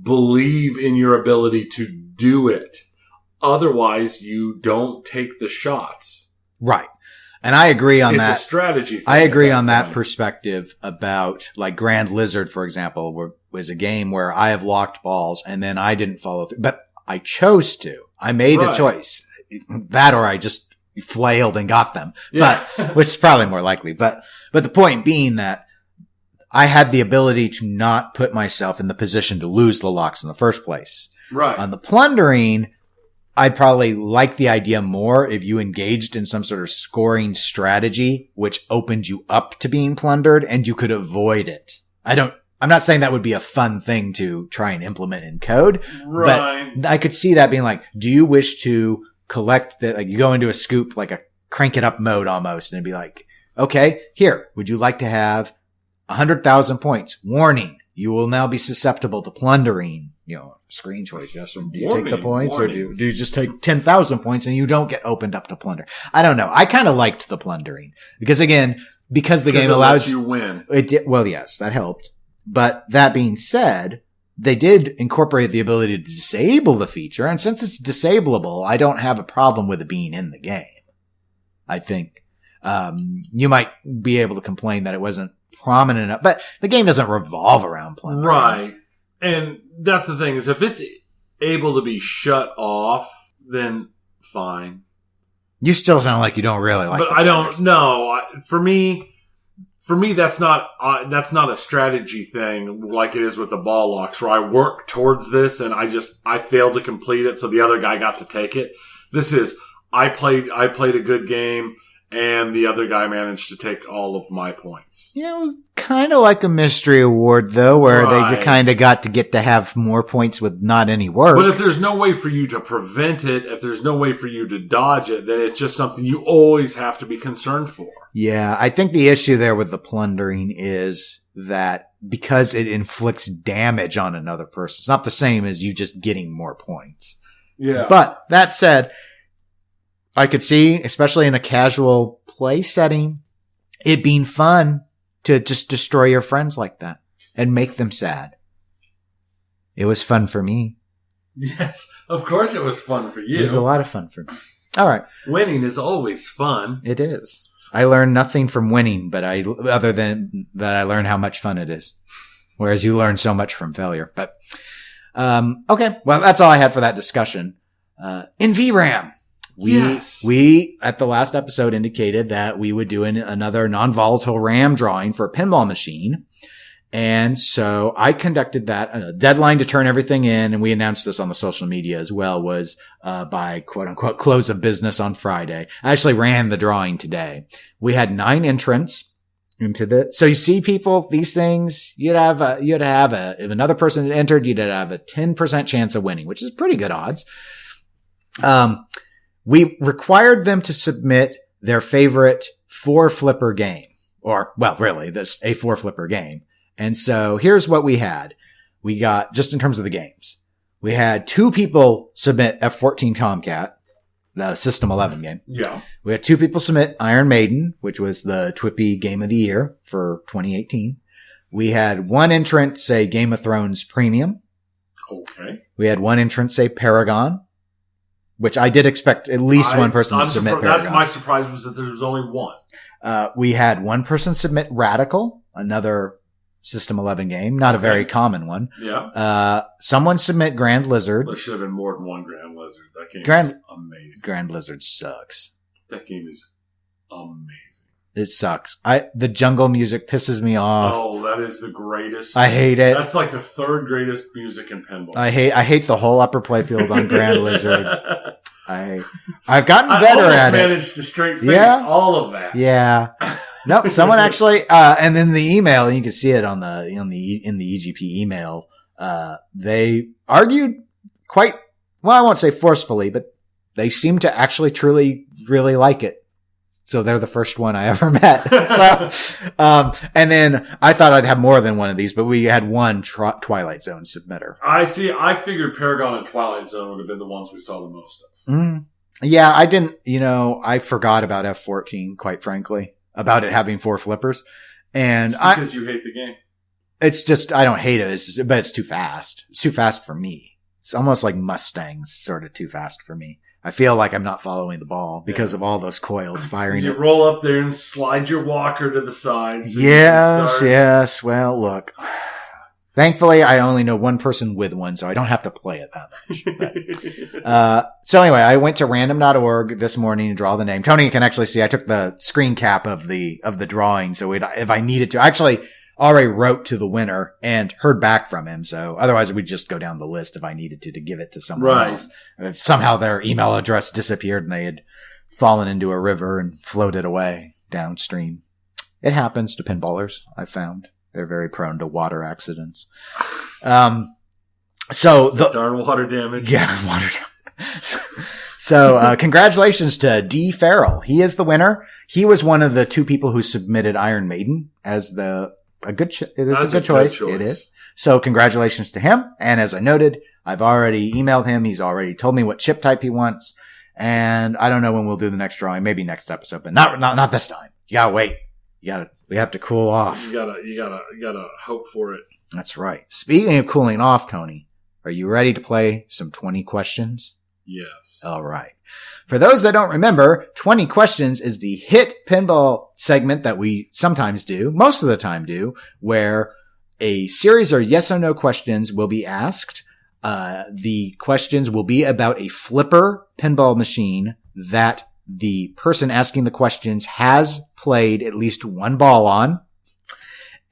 believe in your ability to do it. Otherwise, you don't take the shots. Right. And I agree on that. It's a strategy thing. I agree on that perspective about, like, Grand Lizard, for example, was a game where I have locked balls and then I didn't follow through. But I chose to. I made a choice. That or I just flailed and got them. Yeah. But, which is probably more likely. But the point being that I had the ability to not put myself in the position to lose the locks in the first place. Right. On the plundering, I'd probably like the idea more if you engaged in some sort of scoring strategy, which opened you up to being plundered and you could avoid it. I'm not saying that would be a fun thing to try and implement in code, right. But I could see that being like, do you wish to collect that? Like, you go into a scoop, like a crank it up mode almost, and it'd be like, okay, here, would you like to have 100,000 points? Warning, you will now be susceptible to plundering. Screen choice, yes, or do you take the points, or do you just take 10,000 points and you don't get opened up to plunder? I don't know. I kind of liked the plundering because the game allows you win. It did, well, yes, that helped. But that being said, they did incorporate the ability to disable the feature, and since it's disableable, I don't have a problem with it being in the game. I think. You might be able to complain that it wasn't prominent enough, but the game doesn't revolve around plundering. Right. And that's the thing is if it's able to be shut off, then fine. You still sound like you don't really like. But I don't know. For me, that's not a strategy thing like it is with the ball locks, where I work towards this and I failed to complete it, so the other guy got to take it. This is I played a good game, and the other guy managed to take all of my points. Kind of like a mystery award, though, where they kind of got to have more points with not any work. But if there's no way for you to prevent it, if there's no way for you to dodge it, then it's just something you always have to be concerned for. Yeah, I think the issue there with the plundering is that because it inflicts damage on another person, it's not the same as you just getting more points. Yeah. But that said, I could see, especially in a casual play setting, it being fun to just destroy your friends like that and make them sad. It was fun for me. Yes, of course it was fun for you. It was a lot of fun for me. All right. Winning is always fun. It is. I learned nothing from winning, but other than that, I learned how much fun it is. Whereas you learn so much from failure. But, okay. Well, that's all I had for that discussion. NVRAM. We, at the last episode, indicated that we would do another non-volatile RAM drawing for a pinball machine. And so I conducted that. A deadline to turn everything in, and we announced this on the social media as well, was by quote-unquote close of business on Friday. I actually ran the drawing today. We had 9 entrants into so you see, people, these things, you'd have if another person had entered, you'd have a 10% chance of winning, which is pretty good odds. We required them to submit their favorite 4-flipper game, or, well, really, this a 4-flipper game. And so here's what we had. We got, just in terms of the games, we had 2 people submit F-14 Tomcat, the System 11 game. Yeah. We had 2 people submit Iron Maiden, which was the TWIPY Game of the Year for 2018. We had 1 entrant say Game of Thrones Premium. Okay. We had 1 entrant say Paragon, which I did expect at least one person to submit Paragon. That's my surprise, was that there was only 1. We had 1 person submit Radical, another System 11 game, not a very common one. Yeah. Someone submit Grand Lizard. There should have been more than 1 Grand Lizard. That game is amazing. Grand Lizard sucks. That game is amazing. It sucks. The jungle music pisses me off. Oh, that is the greatest. I hate it. That's like the 3rd greatest music in pinball. I hate the whole upper playfield on Grand Lizard. I've gotten better at it. I managed to straight face all of that. Yeah. No, someone actually, and then the email, you can see it in the EGP email, they argued quite, well, I won't say forcefully, but they seem to actually truly really like it. So they're the first one I ever met. So, and then I thought I'd have more than one of these, but we had 1 Twilight Zone submitter. I see. I figured Paragon and Twilight Zone would have been the ones we saw the most of. Mm. Yeah, I didn't, I forgot about F-14, quite frankly, about it having 4 flippers. And it's because you hate the game. It's just, I don't hate it, but it's too fast. It's too fast for me. It's almost like Mustangs, sort of too fast for me. I feel like I'm not following the ball because of all those coils firing. You roll up there and slide your walker to the side. So yes. Well, look. Thankfully, I only know 1 person with one, so I don't have to play it that much. But, so anyway, I went to random.org this morning to draw the name. Tony can actually see I took the screen cap of the drawing, so if I needed to, I actually already wrote to the winner and heard back from him. So otherwise we'd just go down the list if I needed to give it to someone else. If somehow their email address disappeared and they had fallen into a river and floated away downstream. It happens to pinballers, I've found. They're very prone to water accidents. So the darn water damage. Yeah, water damage. So, congratulations to D. Farrell. He is the winner. He was one of the 2 people who submitted Iron Maiden as a good choice. It is. So congratulations to him. And as I noted, I've already emailed him. He's already told me what chip type he wants. And I don't know when we'll do the next drawing. Maybe next episode, but not this time. You gotta wait. We have to cool off. You gotta hope for it. That's right. Speaking of cooling off, Tony, are you ready to play some 20 questions? Yes. All right. For those that don't remember, 20 questions is the hit pinball segment that we sometimes do, most of the time do, where a series of yes or no questions will be asked. The questions will be about a flipper pinball machine that the person asking the questions has played at least one ball on.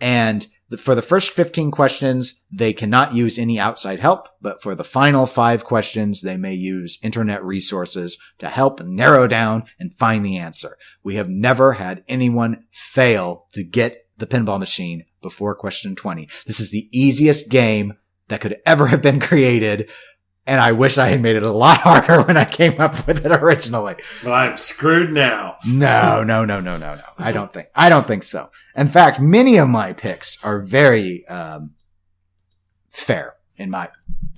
And for the first 15 questions, they cannot use any outside help, but for the final 5 questions, they may use internet resources to help narrow down and find the answer. We have never had anyone fail to get the pinball machine before question 20. This is the easiest game that could ever have been created, and I wish I had made it a lot harder when I came up with it originally. But I'm screwed now. No. I don't think so. In fact, many of my picks are very fair in my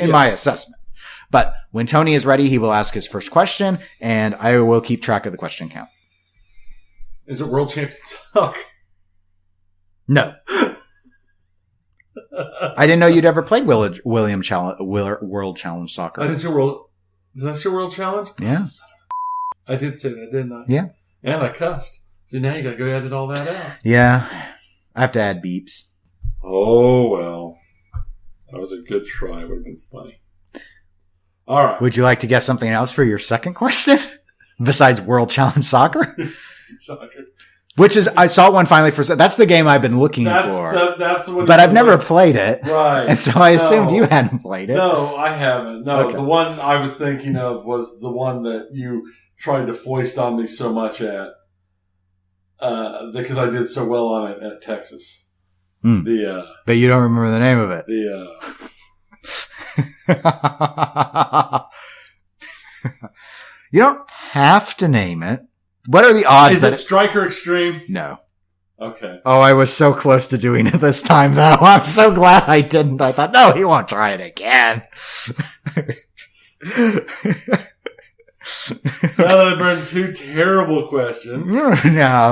assessment. But when Tony is ready, he will ask his first question, and I will keep track of the question count. Is it World Champions Soccer? No. I didn't know you'd ever played World Challenge Soccer. I didn't say World. Did I say World Challenge? Yeah. I did say that, didn't I? Yeah. And I cussed. So now you got to go edit all that out. Yeah. I have to add beeps. Oh, well. That was a good try. It would have been funny. All right. Would you like to guess something else for your second question? Besides World Challenge Soccer? Soccer. Which is, I saw one finally that's the game I've been looking for. That's the one. But I've never played it. Right. And so I assumed you hadn't played it. No, I haven't. No, Okay. The one I was thinking of was the one that you tried to foist on me so much at, because I did so well on it at Texas. Mm. But you don't remember the name of it. You don't have to name it. What are the odds Is it Striker Extreme? No. Okay. Oh, I was so close to doing it this time, though. I'm so glad I didn't. I thought, no, he won't try it again. Now that I've burned 2 terrible questions. No,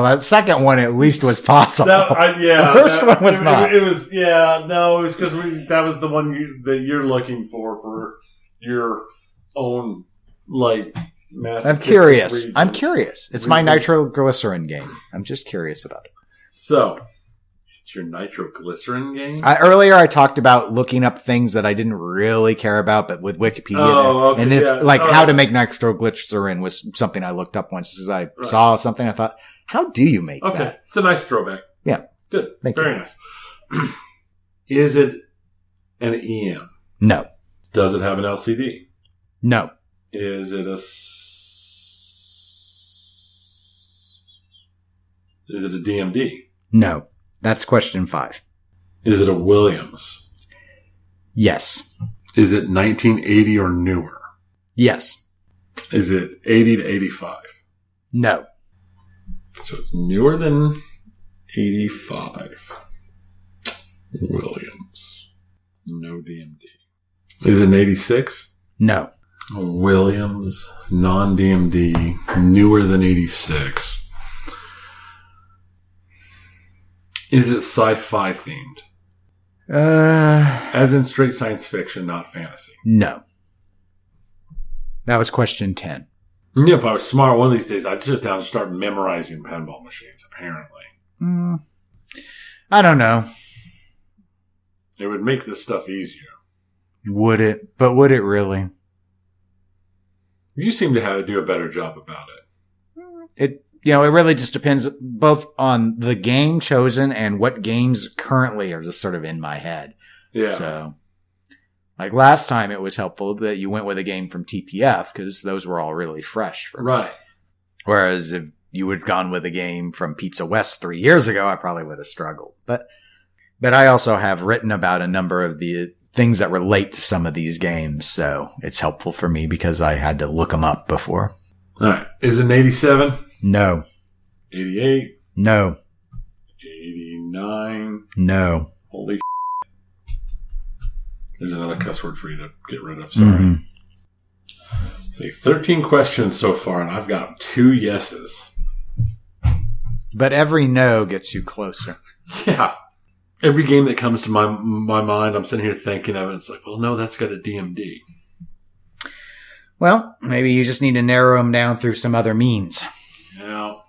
that second one at least was possible. The first one was not. It was, it was because that was the one that you're looking for your own, like, I'm curious. It's my nitroglycerin game. I'm just curious about it. So, it's your nitroglycerin game? Earlier I talked about looking up things that I didn't really care about, but with Wikipedia. Oh, okay. And how to make nitroglycerin was something I looked up once because I saw something. I thought, how do you make that? Okay. It's a nice throwback. Yeah. Good. Thank Very you. nice. Is it an EM? No. Does it have an LCD? No. Is it a DMD? No. That's question 5. Is it a Williams? Yes. Is it 1980 or newer? Yes. Is it 80 to 85? No. So it's newer than 85. Williams. No DMD. Is it an 86? No. Williams, non-DMD, newer than 86. Is it sci-fi themed? As in straight science fiction, not fantasy. No. That was question 10. Yeah, if I was smart one of these days, I'd sit down and start memorizing pinball machines, apparently. I don't know. It would make this stuff easier. Would it? But would it really? You seem to do a better job about it. It really just depends both on the game chosen and what games currently are just sort of in my head. Yeah. So, like last time it was helpful that you went with a game from TPF because those were all really fresh for me. Right. Whereas if you would have gone with a game from Pizza West 3 years ago, I probably would have struggled. But I also have written about a number of the things that relate to some of these games. So it's helpful for me because I had to look them up before. All right. Is it an 87? No. 88? No. 89? No. Holy shit. There's another cuss word for you to get rid of. Sorry. Mm-hmm. See, 13 questions so far, and I've got 2 yeses. But every no gets you closer. Yeah. Every game that comes to my mind, I'm sitting here thinking of it. It's like, well, no, that's got a DMD. Well, maybe you just need to narrow them down through some other means. Now,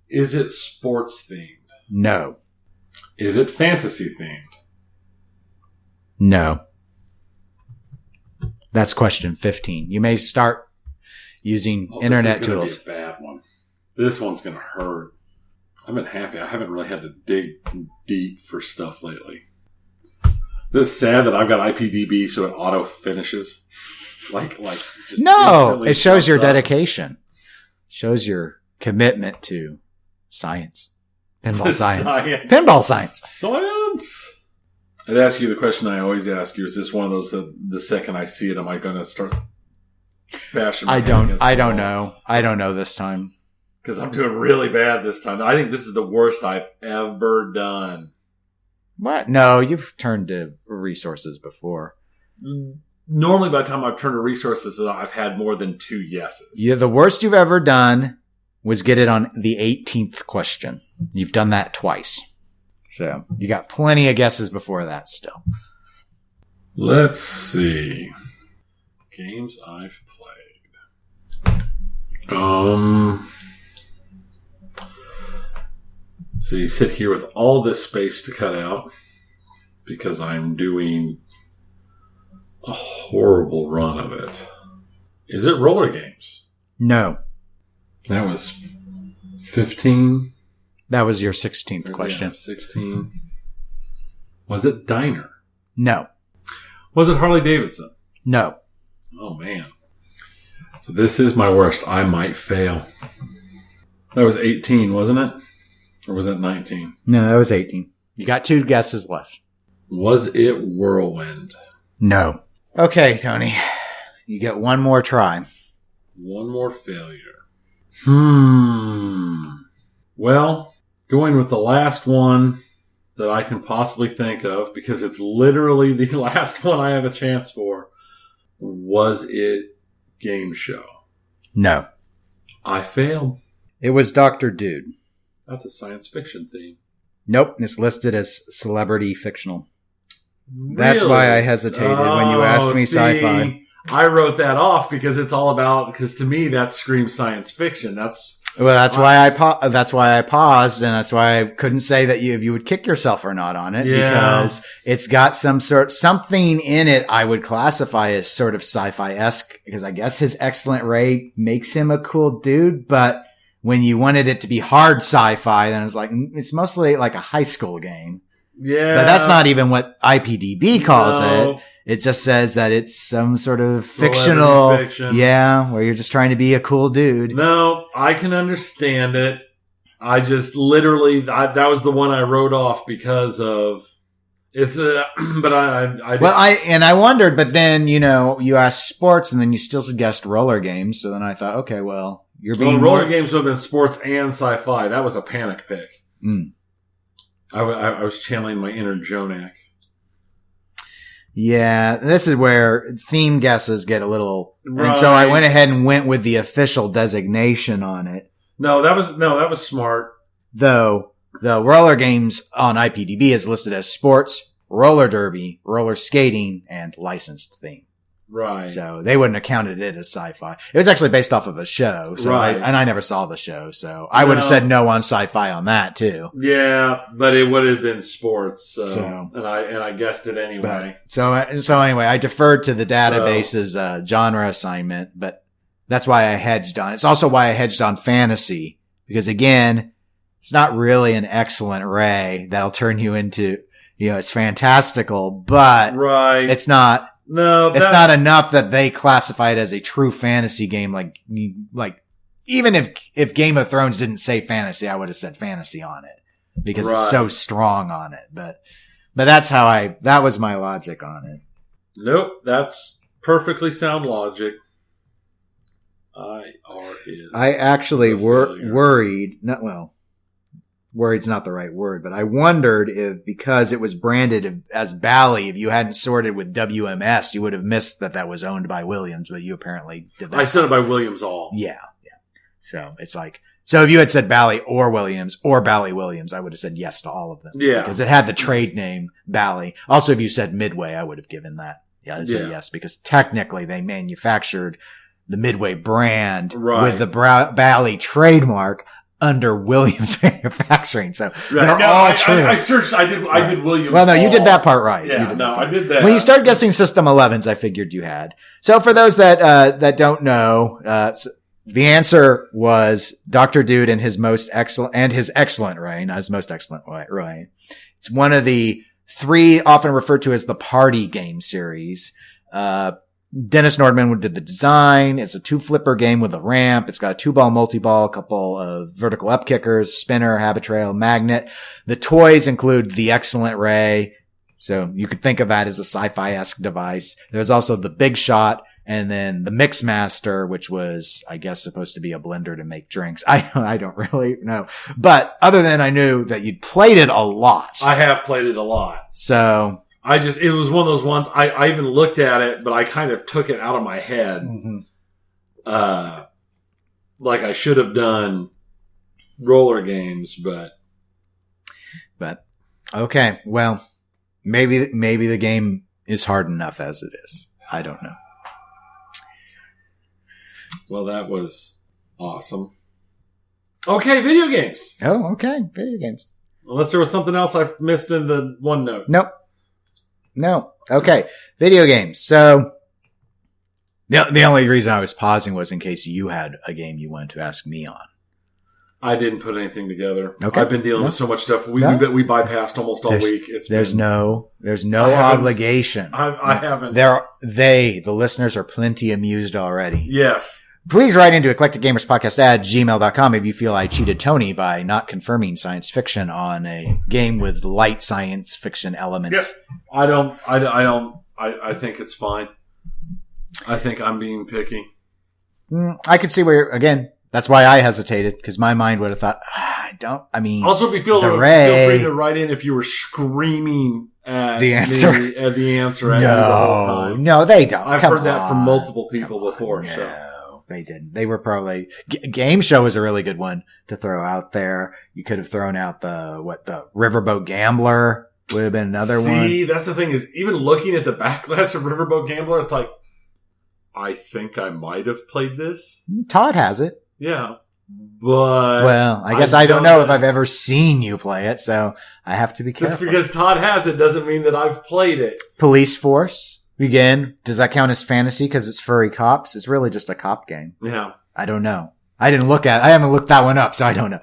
is it sports themed? No. Is it fantasy themed? No. That's question 15. You may start using internet tools. This is going to be a bad one. This one's going to hurt. I've been happy. I haven't really had to dig deep for stuff lately. Is it sad that I've got IPDB so it auto finishes? Just no, it shows your dedication. Shows your commitment to science. Pinball science. Pinball science. Science. I'd ask you the question I always ask you. Is this one of those that the second I see it, am I going to start bashing my head against the I don't wall? know. I don't know this time. Because I'm doing really bad this time. I think this is the worst I've ever done. What? No, you've turned to resources before. Normally, by the time I've turned to resources, I've had more than 2 yeses. Yeah, the worst you've ever done was get it on the 18th question. You've done that twice. So you got plenty of guesses before that still. Let's see. Games I've played. So you sit here with all this space to cut out because I'm doing a horrible run of it. Is it roller games? No. That was 15. That was your 16th question. Yeah, 16. Was it Diner? No. Was it Harley Davidson? No. Oh, man. So this is my worst. I might fail. That was 18, wasn't it? Or was that 19? No, that was 18. You got 2 guesses left. Was it Whirlwind? No. Okay, Tony. You get one more try. One more failure. Well, going with the last one that I can possibly think of, because it's literally the last one I have a chance for. Was it Game Show? No. I failed. It was Dr. Dude. That's a science fiction theme. Nope, it's listed as celebrity fictional. Really? That's why I hesitated when you asked me sci-fi. I wrote that off because it's all about, because to me that screams science fiction. That's why I paused, and that's why I couldn't say that you would kick yourself or not on it, because it's got something in it I would classify as sort of sci-fi-esque, because I guess his excellent ray makes him a cool dude, but when you wanted it to be hard sci-fi, then it was like, it's mostly like a high school game. Yeah. But that's not even what IPDB calls it. It just says that it's some sort of fictional, fiction. Yeah, where you're just trying to be a cool dude. No, I can understand it. I just literally, that was the one I wrote off because of, it's a, but I wondered, but then, you asked sports and then you still suggest roller games. So then I thought, okay, well, you're being roller games would have been sports and sci-fi. That was a panic pick. I was channeling my inner Jonak. Yeah, this is where theme guesses get a little, right. And so I went ahead and went with the official designation on it. No, that was smart. Though the roller games on IPDB is listed as sports, roller derby, roller skating, and licensed theme. Right. So they wouldn't have counted it as sci-fi. It was actually based off of a show. So right. I never saw the show. So I would have said no on sci-fi on that too. Yeah, but it would have been sports. And I guessed it anyway. So anyway, I deferred to the database's genre assignment, but that's why I hedged on. It's also why I hedged on fantasy, because again, it's not really an excellent ray that'll turn you into, it's fantastical, but right. It's not. No, it's not enough that they classify it as a true fantasy game. Like even if Game of Thrones didn't say fantasy, I would have said fantasy on it because it's so strong on it. But that was my logic on it. Nope. That's perfectly sound logic. I actually worried, worried's not the right word, but I wondered if, because it was branded as Bally, if you hadn't sorted with WMS, you would have missed that was owned by Williams, but you apparently did that. I said it by Williams all. Yeah. So it's like, so if you had said Bally or Williams or Bally Williams, I would have said yes to all of them. Yeah. Because it had the trade name Bally. Also, if you said Midway, I would have given that, Yeah, I'd say yes, because technically they manufactured the Midway brand with the Bally trademark under Williams Manufacturing. So they're all true. I searched. I did Williams. Well, no, you did that part right. Yeah, I did that. When you started guessing System 11s, I figured you had. So for those that don't know, the answer was Dr. Dude and his excellent reign, not his most excellent reign. It's one of the 3 often referred to as the party game series. Dennis Nordman did the design. It's a 2-flipper game with a ramp. It's got a 2-ball multi-ball, a couple of vertical up kickers, spinner, habit trail, magnet. The toys include the Excellent Ray. So you could think of that as a sci-fi-esque device. There's also the Big Shot and then the Mix Master, which was, I guess, supposed to be a blender to make drinks. I don't really know. But other than I knew that you'd played it a lot. I have played it a lot. So it was one of those ones, I even looked at it, but I kind of took it out of my head. Mm-hmm. Like I should have done roller games, but okay. Well, maybe the game is hard enough as it is. I don't know. Well, that was awesome. Okay, video games. Oh, okay. Video games. Unless there was something else I missed in the OneNote. Nope. No. Okay. Video games. So the only reason I was pausing was in case you had a game you wanted to ask me on. I didn't put anything together. Okay. I've been dealing with so much stuff. We bypassed almost all week. There's no obligation. I haven't. The listeners are plenty amused already. Yes. Please write into eclecticgamerspodcast@gmail.com if you feel I cheated Tony by not confirming science fiction on a game with light science fiction elements. Yeah. I think it's fine. I think I'm being picky. I could see where, again, that's why I hesitated, because my mind would have thought, Also, feel free to write in if you were screaming at the answer. The whole time. No, they don't. I've heard that from multiple people before. No. So. They didn't. They were probably Game Show is a really good one to throw out there. You could have thrown out the Riverboat Gambler would have been another one. See, that's the thing is even looking at the backlash of Riverboat Gambler, it's like, I think I might have played this. Todd has it. Yeah. But well, I guess I don't know if I've ever seen you play it, so I have to be careful. Just because Todd has it doesn't mean that I've played it. Police Force. Again, does that count as fantasy because it's furry cops? It's really just a cop game. Yeah. I don't know. I haven't looked that one up, so I don't know.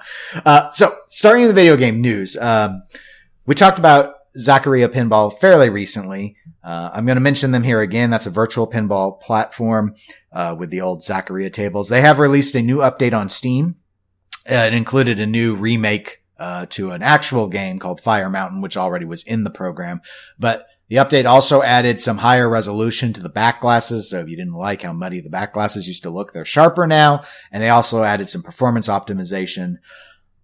So starting the video game news, we talked about Zaccaria Pinball fairly recently. I'm going to mention them here again. That's a virtual pinball platform, with the old Zaccaria tables. They have released a new update on Steam. It included a new remake, to an actual game called Fire Mountain, which already was in the program, but the update also added some higher resolution to the back glasses. So if you didn't like how muddy the back glasses used to look, they're sharper now. And they also added some performance optimization.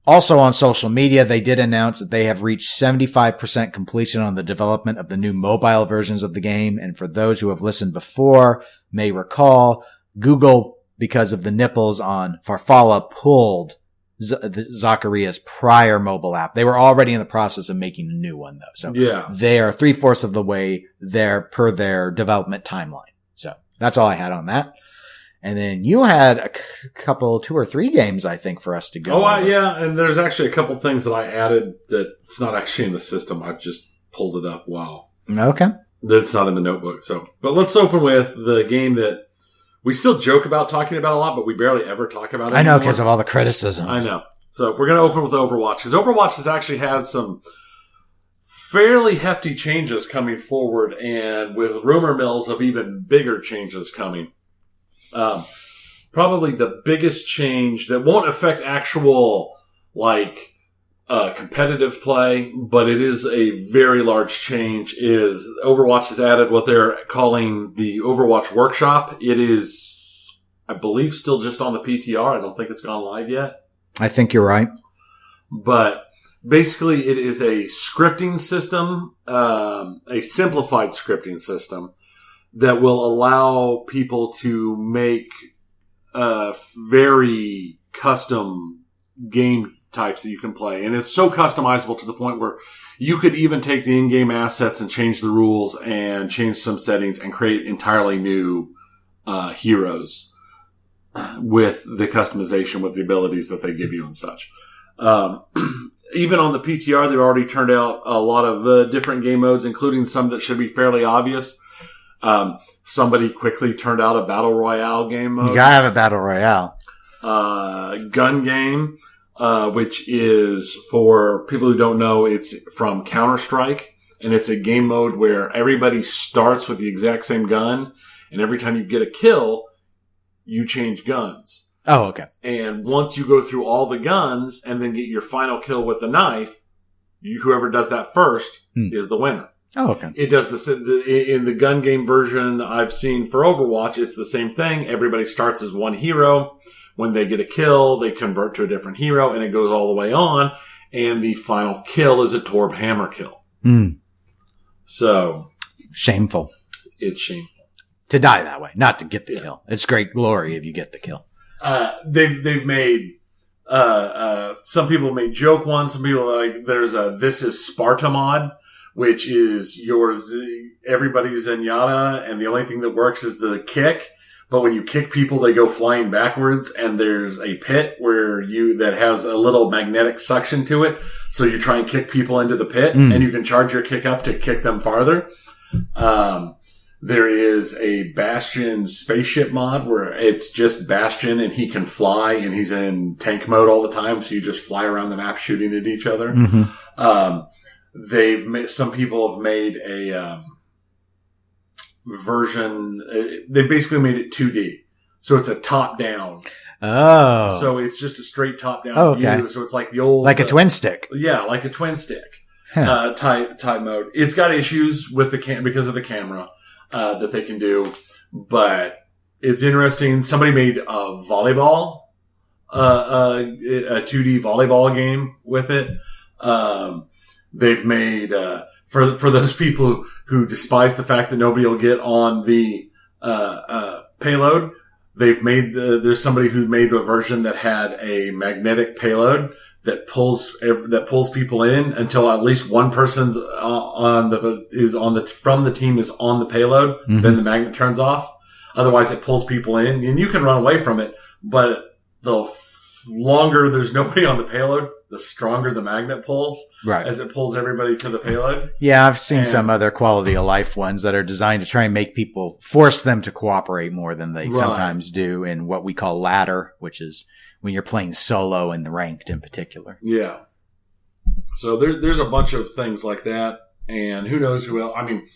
Also on social media, they did announce that they have reached 75% completion on the development of the new mobile versions of the game. And for those who have listened before may recall, Google, because of the nipples on Farfalla, pulled Zaccaria's prior mobile app. They were already in the process of making a new one though. So they are 3/4 of the way there per their development timeline. So that's all I had on that. And then you had a couple, 2 or 3 games, I think, for us to go. Yeah. And there's actually a couple things that I added that it's not actually in the system. I've just pulled it up. Wow. Okay. That's not in the notebook. So, but let's open with the game that we still joke about talking about a lot, but we barely ever talk about it anymore. I know, because of all the criticism. I know. So we're going to open with Overwatch, because Overwatch has actually had some fairly hefty changes coming forward, and with rumor mills of even bigger changes coming. Probably the biggest change that won't affect actual, competitive play, but it is a very large change, is Overwatch has added what they're calling the Overwatch Workshop. It is, I believe, still just on the PTR. I don't think it's gone live yet. I think you're right. But basically it is a scripting system, a simplified scripting system that will allow people to make very custom game types that you can play. And it's so customizable to the point where You could even take the in-game assets and change the rules and change some settings and create entirely new heroes with the customization, with the abilities that they give you and such. Even on the PTR, they've already turned out a lot of different game modes, including some that should be fairly obvious. Somebody quickly turned out a Battle Royale game mode. You gotta have a Battle Royale. Gun game, which is, for people who don't know, it's from Counter-Strike, and it's a game mode where everybody starts with the exact same gun, and every time you get a kill, you change guns. Oh, okay. And once you go through all the guns and then get your final kill with the knife, whoever does that first is the winner. Oh, okay. It does in the gun game version I've seen for Overwatch, it's the same thing. Everybody starts as one hero. When they get a kill, they convert to a different hero, and it goes all the way on. And the final kill is a Torb hammer kill. So shameful. It's shameful to die that way, not to get the kill. It's great glory if you get the kill. They've made some people made joke ones. Some people like there's a This Is Sparta mod, which is everybody's Zenyatta, and the only thing that works is the kick. But when you kick people, they go flying backwards, and there's a pit that has a little magnetic suction to it. So you try and kick people into the pit, and you can charge your kick up to kick them farther. There is a Bastion spaceship mod where it's just Bastion and he can fly and he's in tank mode all the time. So you just fly around the map shooting at each other. Some people have made a version. They basically made it 2D. So it's a top down. Oh. So it's just a straight top down view. So it's like the old, like a twin stick. Yeah. Like a twin stick, type mode. It's got issues with because of the camera. That they can do, but it's interesting. Somebody made a volleyball, a 2D volleyball game with it. They've made, for those people who despise the fact that nobody will get on the, payload, they've made there's somebody who made a version that had a magnetic payload that pulls people in until at least one person's from the team is on the payload. Then the magnet turns off. Otherwise, it pulls people in, and you can run away from it. But the longer there's nobody on the payload, the stronger the magnet pulls. Right, as it pulls everybody to the payload. Yeah, I've seen some other quality of life ones that are designed to try and make people force them to cooperate more than they sometimes do in what we call ladder, which is when you're playing solo in the ranked in particular. Yeah. So there's a bunch of things like that. And who knows who else. I mean,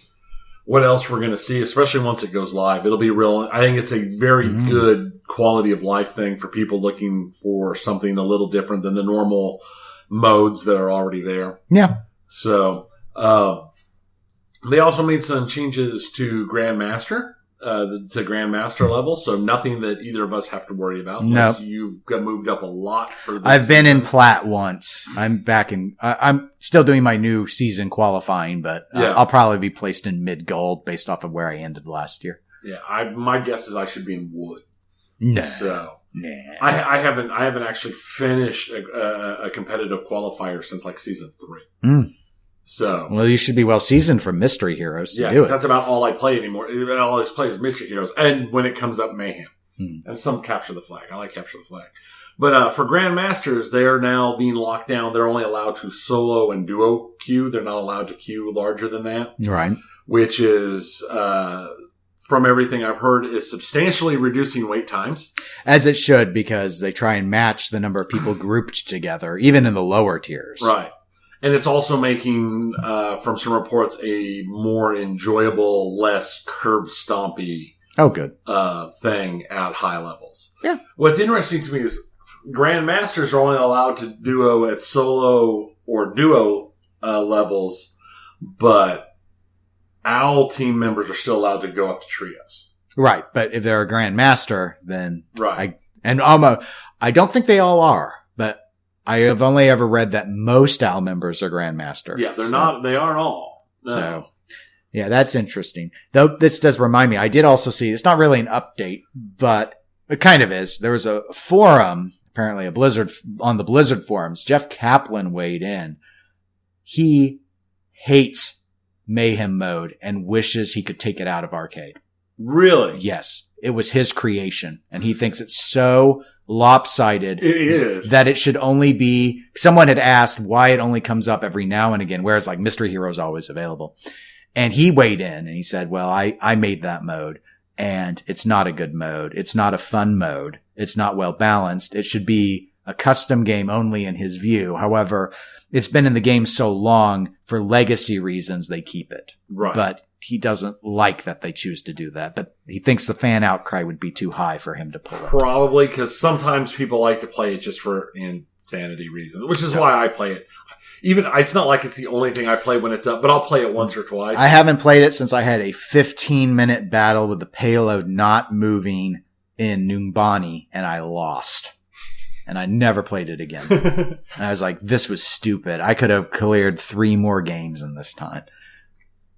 what else we're going to see, especially once it goes live. It'll be real. I think it's a very good quality of life thing for people looking for something a little different than the normal modes that are already there. Yeah. So they also made some changes to Grandmaster. To Grandmaster level, so nothing that either of us have to worry about. Unless you've got moved up a lot for this I've been in Plat once. I'm back in, I'm still doing my new season qualifying, but I'll probably be placed in mid gold based off of where I ended last year. Yeah. My guess is I should be in wood. No. So I haven't actually finished a competitive qualifier since like season 3. So, well, you should be well seasoned for Mystery Heroes to do it. That's about all I play anymore. All I play is Mystery Heroes, and when it comes up, Mayhem, and some Capture the Flag. I like Capture the Flag, but for Grandmasters, they are now being locked down. They're only allowed to solo and duo queue. They're not allowed to queue larger than that, right? Which is, from everything I've heard, is substantially reducing wait times, as it should, because they try and match the number of people grouped together, even in the lower tiers, right? And it's also making, from some reports, a more enjoyable, less curb stompy thing at high levels. Yeah. What's interesting to me is Grandmasters are only allowed to duo at solo or duo levels, but OWL team members are still allowed to go up to trios. Right. But if they're a Grandmaster, then right. I don't think they all are, but I have only ever read that most OWL members are Grandmaster. Yeah, they aren't all. No. So, yeah, that's interesting. Though this does remind me, I did also see, it's not really an update, but it kind of is. There was a forum, apparently on the Blizzard forums. Jeff Kaplan weighed in. He hates Mayhem mode and wishes he could take it out of arcade. Really? Yes. It was his creation. And he thinks it's so lopsided. It is. That it should only be, someone had asked why it only comes up every now and again, whereas like Mystery Hero is always available. And he weighed in and he said, well, I made that mode and it's not a good mode. It's not a fun mode. It's not well balanced. It should be a custom game only in his view. However, it's been in the game so long for legacy reasons they keep it. Right. But he doesn't like that they choose to do that. But he thinks the fan outcry would be too high for him to pull it. Probably because sometimes people like to play it just for insanity reasons, which is why I play it. Even it's not like it's the only thing I play when it's up, but I'll play it once or twice. I haven't played it since I had a 15-minute battle with the payload not moving in Numbani, and I lost. And I never played it again. And I was like, this was stupid. I could have cleared 3 more games in this time.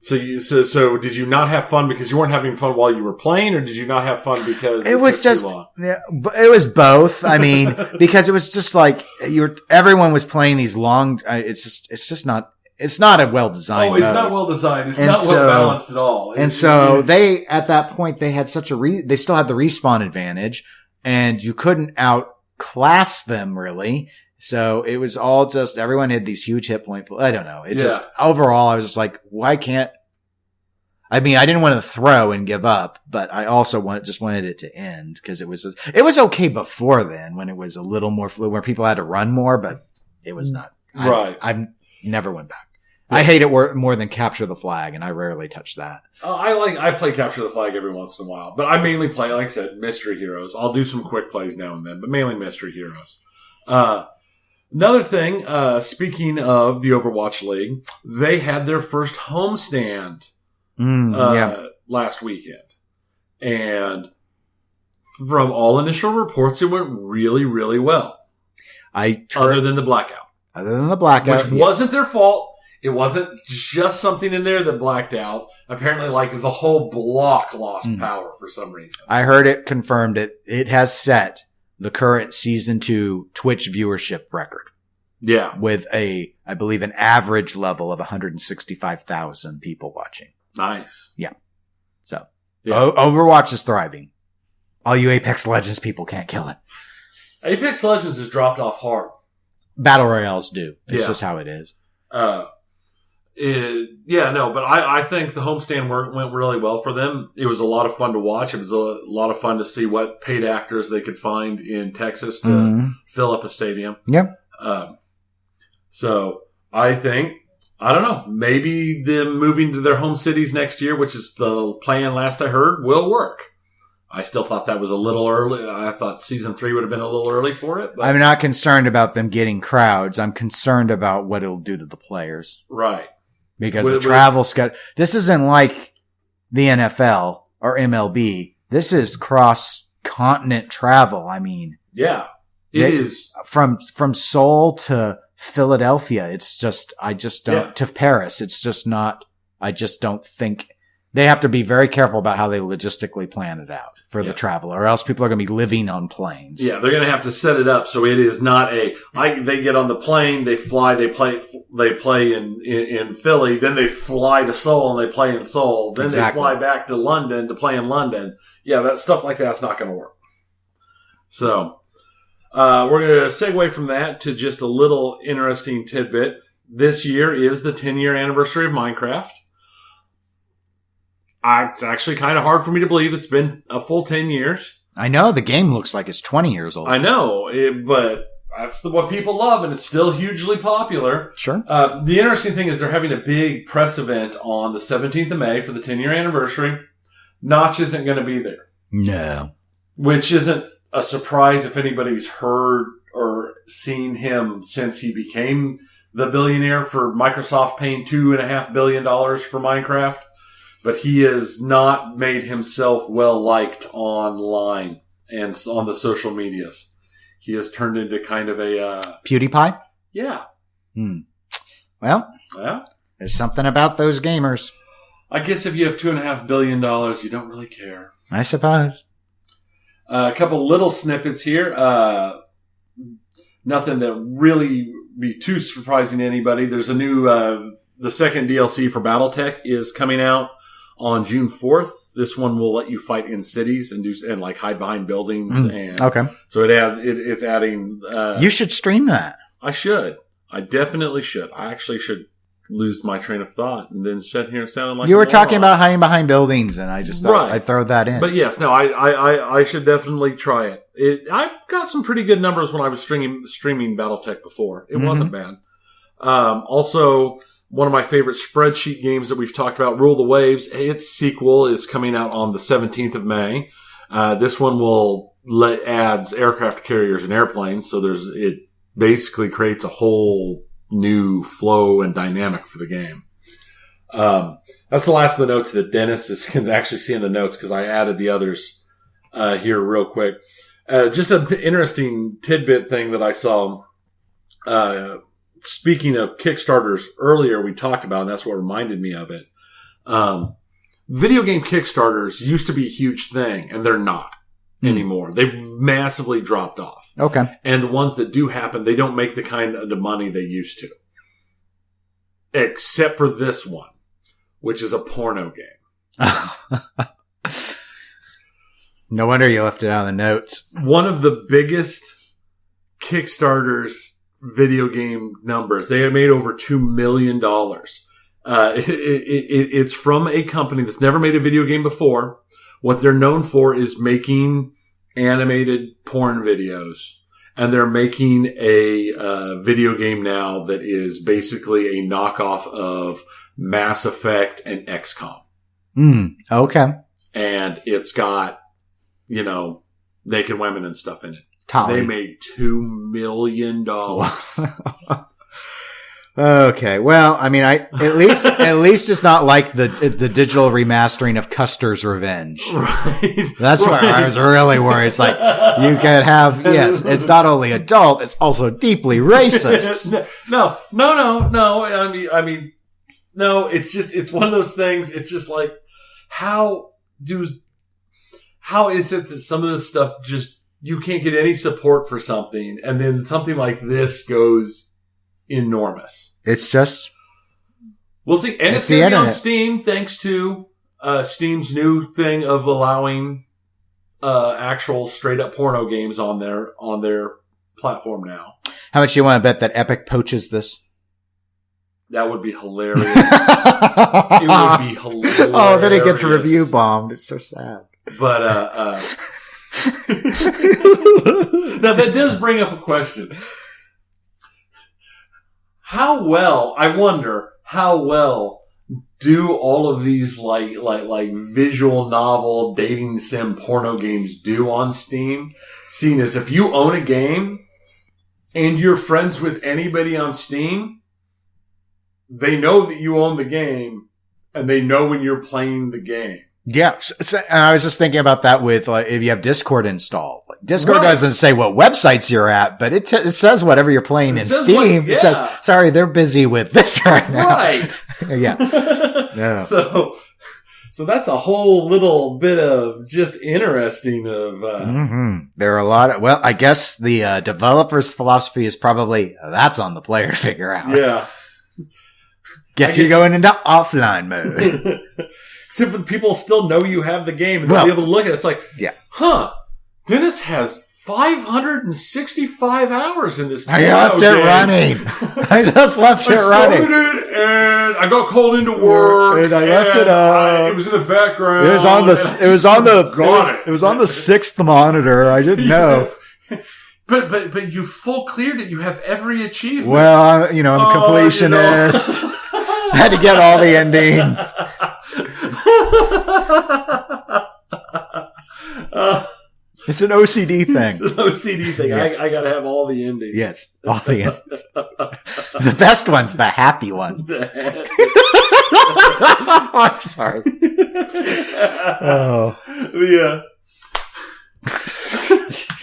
So did you not have fun because you weren't having fun while you were playing, or did you not have fun because it was just too long? Yeah, it was both. I mean, because it was just like everyone was playing these long. It's just not. It's not a well designed. Oh, it's not well designed. It's not well balanced at all. And so they at that point they had such a they still had the respawn advantage, and you couldn't outclass them really. So it was all just, everyone had these huge hit point. I don't know. It just, overall, I was just like, why can't, I mean, I didn't want to throw and give up, but I also just wanted it to end because it was okay before then when it was a little more fluid, where people had to run more, but it was not. Right. I never went back. Yeah. I hate it more than Capture the Flag, and I rarely touch that. I play Capture the Flag every once in a while, but I mainly play, like I said, Mystery Heroes. I'll do some quick plays now and then, but mainly Mystery Heroes. Another thing, speaking of the Overwatch League, they had their first homestand last weekend. And from all initial reports, it went really, really well. Other than the blackout. Which wasn't their fault. It wasn't just something in there that blacked out. Apparently, like, the whole block lost power for some reason. I heard it confirmed it has set the current season 2 Twitch viewership record. Yeah. With I believe an average level of 165,000 people watching. Nice. Yeah. So, Overwatch is thriving. All you Apex Legends people can't kill it. Apex Legends has dropped off hard. Battle Royales do. It's just how it is. But I think the homestand went really well for them. It was a lot of fun to watch. It was a lot of fun to see what paid actors they could find in Texas to fill up a stadium. Yep. So I think, I don't know, maybe them moving to their home cities next year, which is the plan last I heard, will work. I still thought that was a little early. I thought season 3 would have been a little early for it. But. I'm not concerned about them getting crowds. I'm concerned about what it'll do to the players. Right. Because the travel schedule, this isn't like the NFL or MLB. This is cross-continent travel. I mean. Yeah, it is. From Seoul to Philadelphia, it's just, I just don't, to Paris, it's just not, I just don't think, they have to be very careful about how they logistically plan it out for the travel, or else people are going to be living on planes. Yeah, they're going to have to set it up so it is not they get on the plane, they fly, they play in Philly, then they fly to Seoul and they play in Seoul, then they fly back to London to play in London. Yeah, that stuff like that's not going to work. So, we're going to segue from that to just a little interesting tidbit. This year is the 10-year anniversary of Minecraft. It's actually kind of hard for me to believe it's been a full 10 years. I know. The game looks like it's 20 years old. I know, but that's what people love, and it's still hugely popular. Sure. The interesting thing is they're having a big press event on the 17th of May for the 10-year anniversary. Notch isn't going to be there. No. Which isn't a surprise if anybody's heard or seen him since he became the billionaire for Microsoft paying $2.5 billion for Minecraft. But he has not made himself well liked online and on the social medias. He has turned into kind of a PewDiePie? Yeah. Well, there's something about those gamers. I guess if you have $2.5 billion, you don't really care. I suppose. A couple little snippets here. Nothing that really be too surprising to anybody. There's a new the second DLC for BattleTech is coming out on June 4th. This one will let you fight in cities and like hide behind buildings. And okay. So it's adding. You should stream that. I should. I definitely should. I actually should lose my train of thought and then sit here sounding like you were talking about hiding behind buildings, and I just thought I'd throw that in. But yes, no, I should definitely try it. I got some pretty good numbers when I was streaming BattleTech before. It wasn't bad. Also, one of my favorite spreadsheet games that we've talked about, Rule the Waves, its sequel is coming out on the 17th of May. This one adds aircraft carriers and airplanes, so it basically creates a whole new flow and dynamic for the game. That's the last of the notes that Dennis can actually see in the notes, because I added the others here real quick. Just an interesting tidbit thing that I saw. Speaking of Kickstarters, earlier we talked about, and that's what reminded me of it. Video game Kickstarters used to be a huge thing, and they're not anymore. They've massively dropped off. Okay. And the ones that do happen, they don't make the kind of money they used to. Except for this one, which is a porno game. No wonder you left it out of the notes. One of the biggest Kickstarters video game numbers. They have made over $2 million. It's from a company that's never made a video game before. What they're known for is making animated porn videos. And they're making a video game now that is basically a knockoff of Mass Effect and XCOM. Okay. And it's got, naked women and stuff in it. Tolly. They made $2 million. Okay. Well, I mean, at least it's not like the digital remastering of Custer's Revenge. Right. That's where I was really worried. It's like, you could have, yes, it's not only adult, it's also deeply racist. No. I mean, no, it's one of those things. It's just like, how is it that some of this stuff just, you can't get any support for something, and then something like this goes enormous. It's just, we'll see. And it's going to be on Steam, thanks to Steam's new thing of allowing actual straight up porno games on their platform now. How much do you want to bet that Epic poaches this? That would be hilarious. It would be hilarious. Oh, then it gets review bombed. It's so sad. But now that does bring up a question. I wonder how well do all of these like visual novel dating sim porno games do on Steam? Seeing as if you own a game and you're friends with anybody on Steam, they know that you own the game and they know when you're playing the game. Yeah, I was just thinking about that with if you have Discord installed. Discord doesn't say what websites you're at, but it says whatever you're playing in Steam. It says, sorry, they're busy with this right now. Right. Yeah. Yeah. So that's a whole little bit of just interesting of. There are a lot of. Well, I guess the developer's philosophy is probably that's on the player to figure out. Yeah. Guess you're going into offline mode. Except for people still know you have the game and they'll be able to look at it. It's like, Dennis has 565 hours in this video I left it running. I just left it running. I started it and I got called into work. And I left it up. It was in the background. It was on the 6th monitor. I didn't know. But you full cleared it. You have every achievement. Well, I'm a completionist. I had to get all the endings. It's an OCD thing. It's an OCD thing. Yeah. I got to have all the endings. Yes, all the endings. The best one's the happy one. I'm sorry. Oh. Yeah.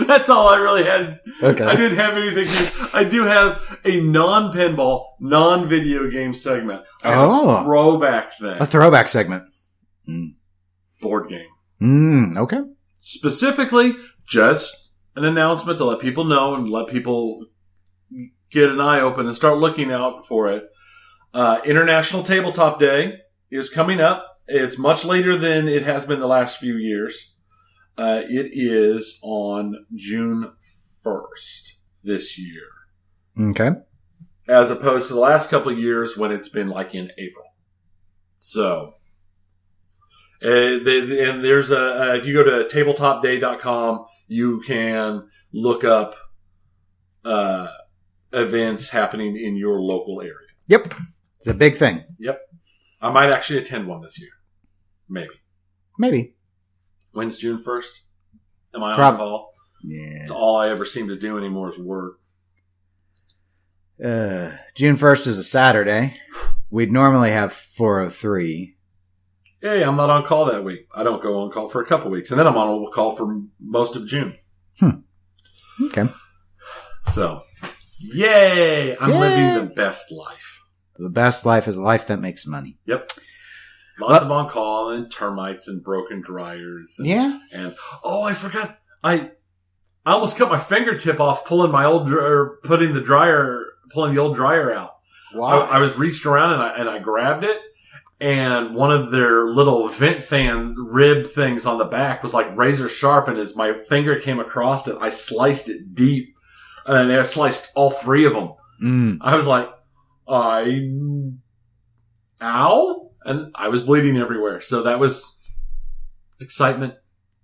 That's all I really had. Okay. I didn't have anything. I do have a non-pinball, non-video game segment. A throwback thing. A throwback segment. Board game. Okay. Specifically, just an announcement to let people know and let people get an eye open and start looking out for it. International Tabletop Day is coming up. It's much later than it has been the last few years. It is on June 1st this year. Okay. As opposed to the last couple of years when it's been like in April. So, and there's if you go to tabletopday.com, you can look up events happening in your local area. Yep. It's a big thing. Yep. I might actually attend one this year. Maybe. When's June 1st? Am I on call? Yeah. It's all I ever seem to do anymore is work. June 1st is a Saturday. We'd normally have 403. Hey, I'm not on call that week. I don't go on call for a couple weeks. And then I'm on call for most of June. Okay. So, yay! I'm living the best life. The best life is a life that makes money. Yep. Lots of on-call and termites and broken dryers. And, And, I forgot. I almost cut my fingertip off pulling the old dryer out. Wow. I was reached around and I grabbed it. And one of their little vent fan rib things on the back was like razor sharp. And as my finger came across it, I sliced it deep. And I sliced all three of them. I was like, ow. And I was bleeding everywhere. So that was excitement.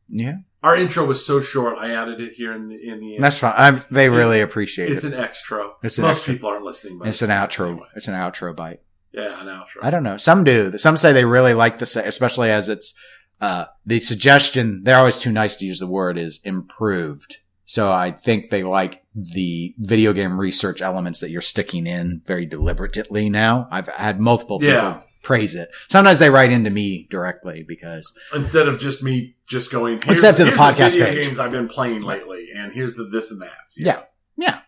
Yeah. Our intro was so short, I added it here in the end. That's fine. They really appreciate it. It's an extra. Most people aren't listening. It's an outro. Anyway. It's an outro bite. Yeah, an outro. I don't know. Some do. Some say they really like especially as it's, the suggestion, they're always too nice to use the word, is improved. So I think they like the video game research elements that you're sticking in very deliberately now. I've had multiple people praise it. Sometimes they write into me directly because instead of just me just going, instead to the podcast video page. Games I've been playing lately, and here's the this and that. Yeah.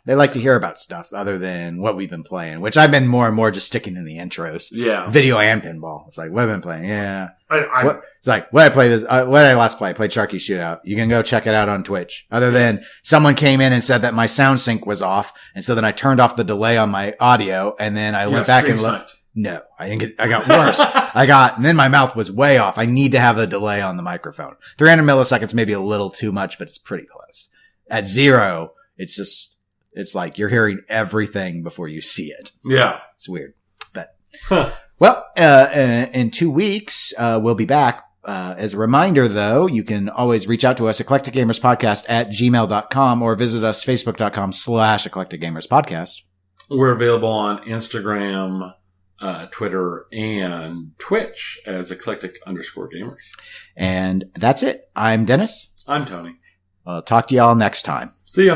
They like to hear about stuff other than what we've been playing, which I've been more and more just sticking in the intros. Yeah. Video and pinball. It's like, what have I been playing? Yeah. It's like, what I played this, what did I last play? I played Sharky Shootout. You can go check it out on Twitch. Other than someone came in and said that my sound sync was off. And so then I turned off the delay on my audio and then I went back and looked. No, I got worse. And then my mouth was way off. I need to have a delay on the microphone. 300 milliseconds may be a little too much, but it's pretty close. At 0, it's like you're hearing everything before you see it. Yeah. It's weird. But, well, in 2 weeks, we'll be back. As a reminder, though, you can always reach out to us, eclecticgamerspodcast@gmail.com, or visit us, facebook.com/eclecticgamerspodcast. We're available on Instagram, Twitter, and Twitch as eclectic_gamers. And that's it. I'm Dennis. I'm Tony. I'll talk to y'all next time. See ya.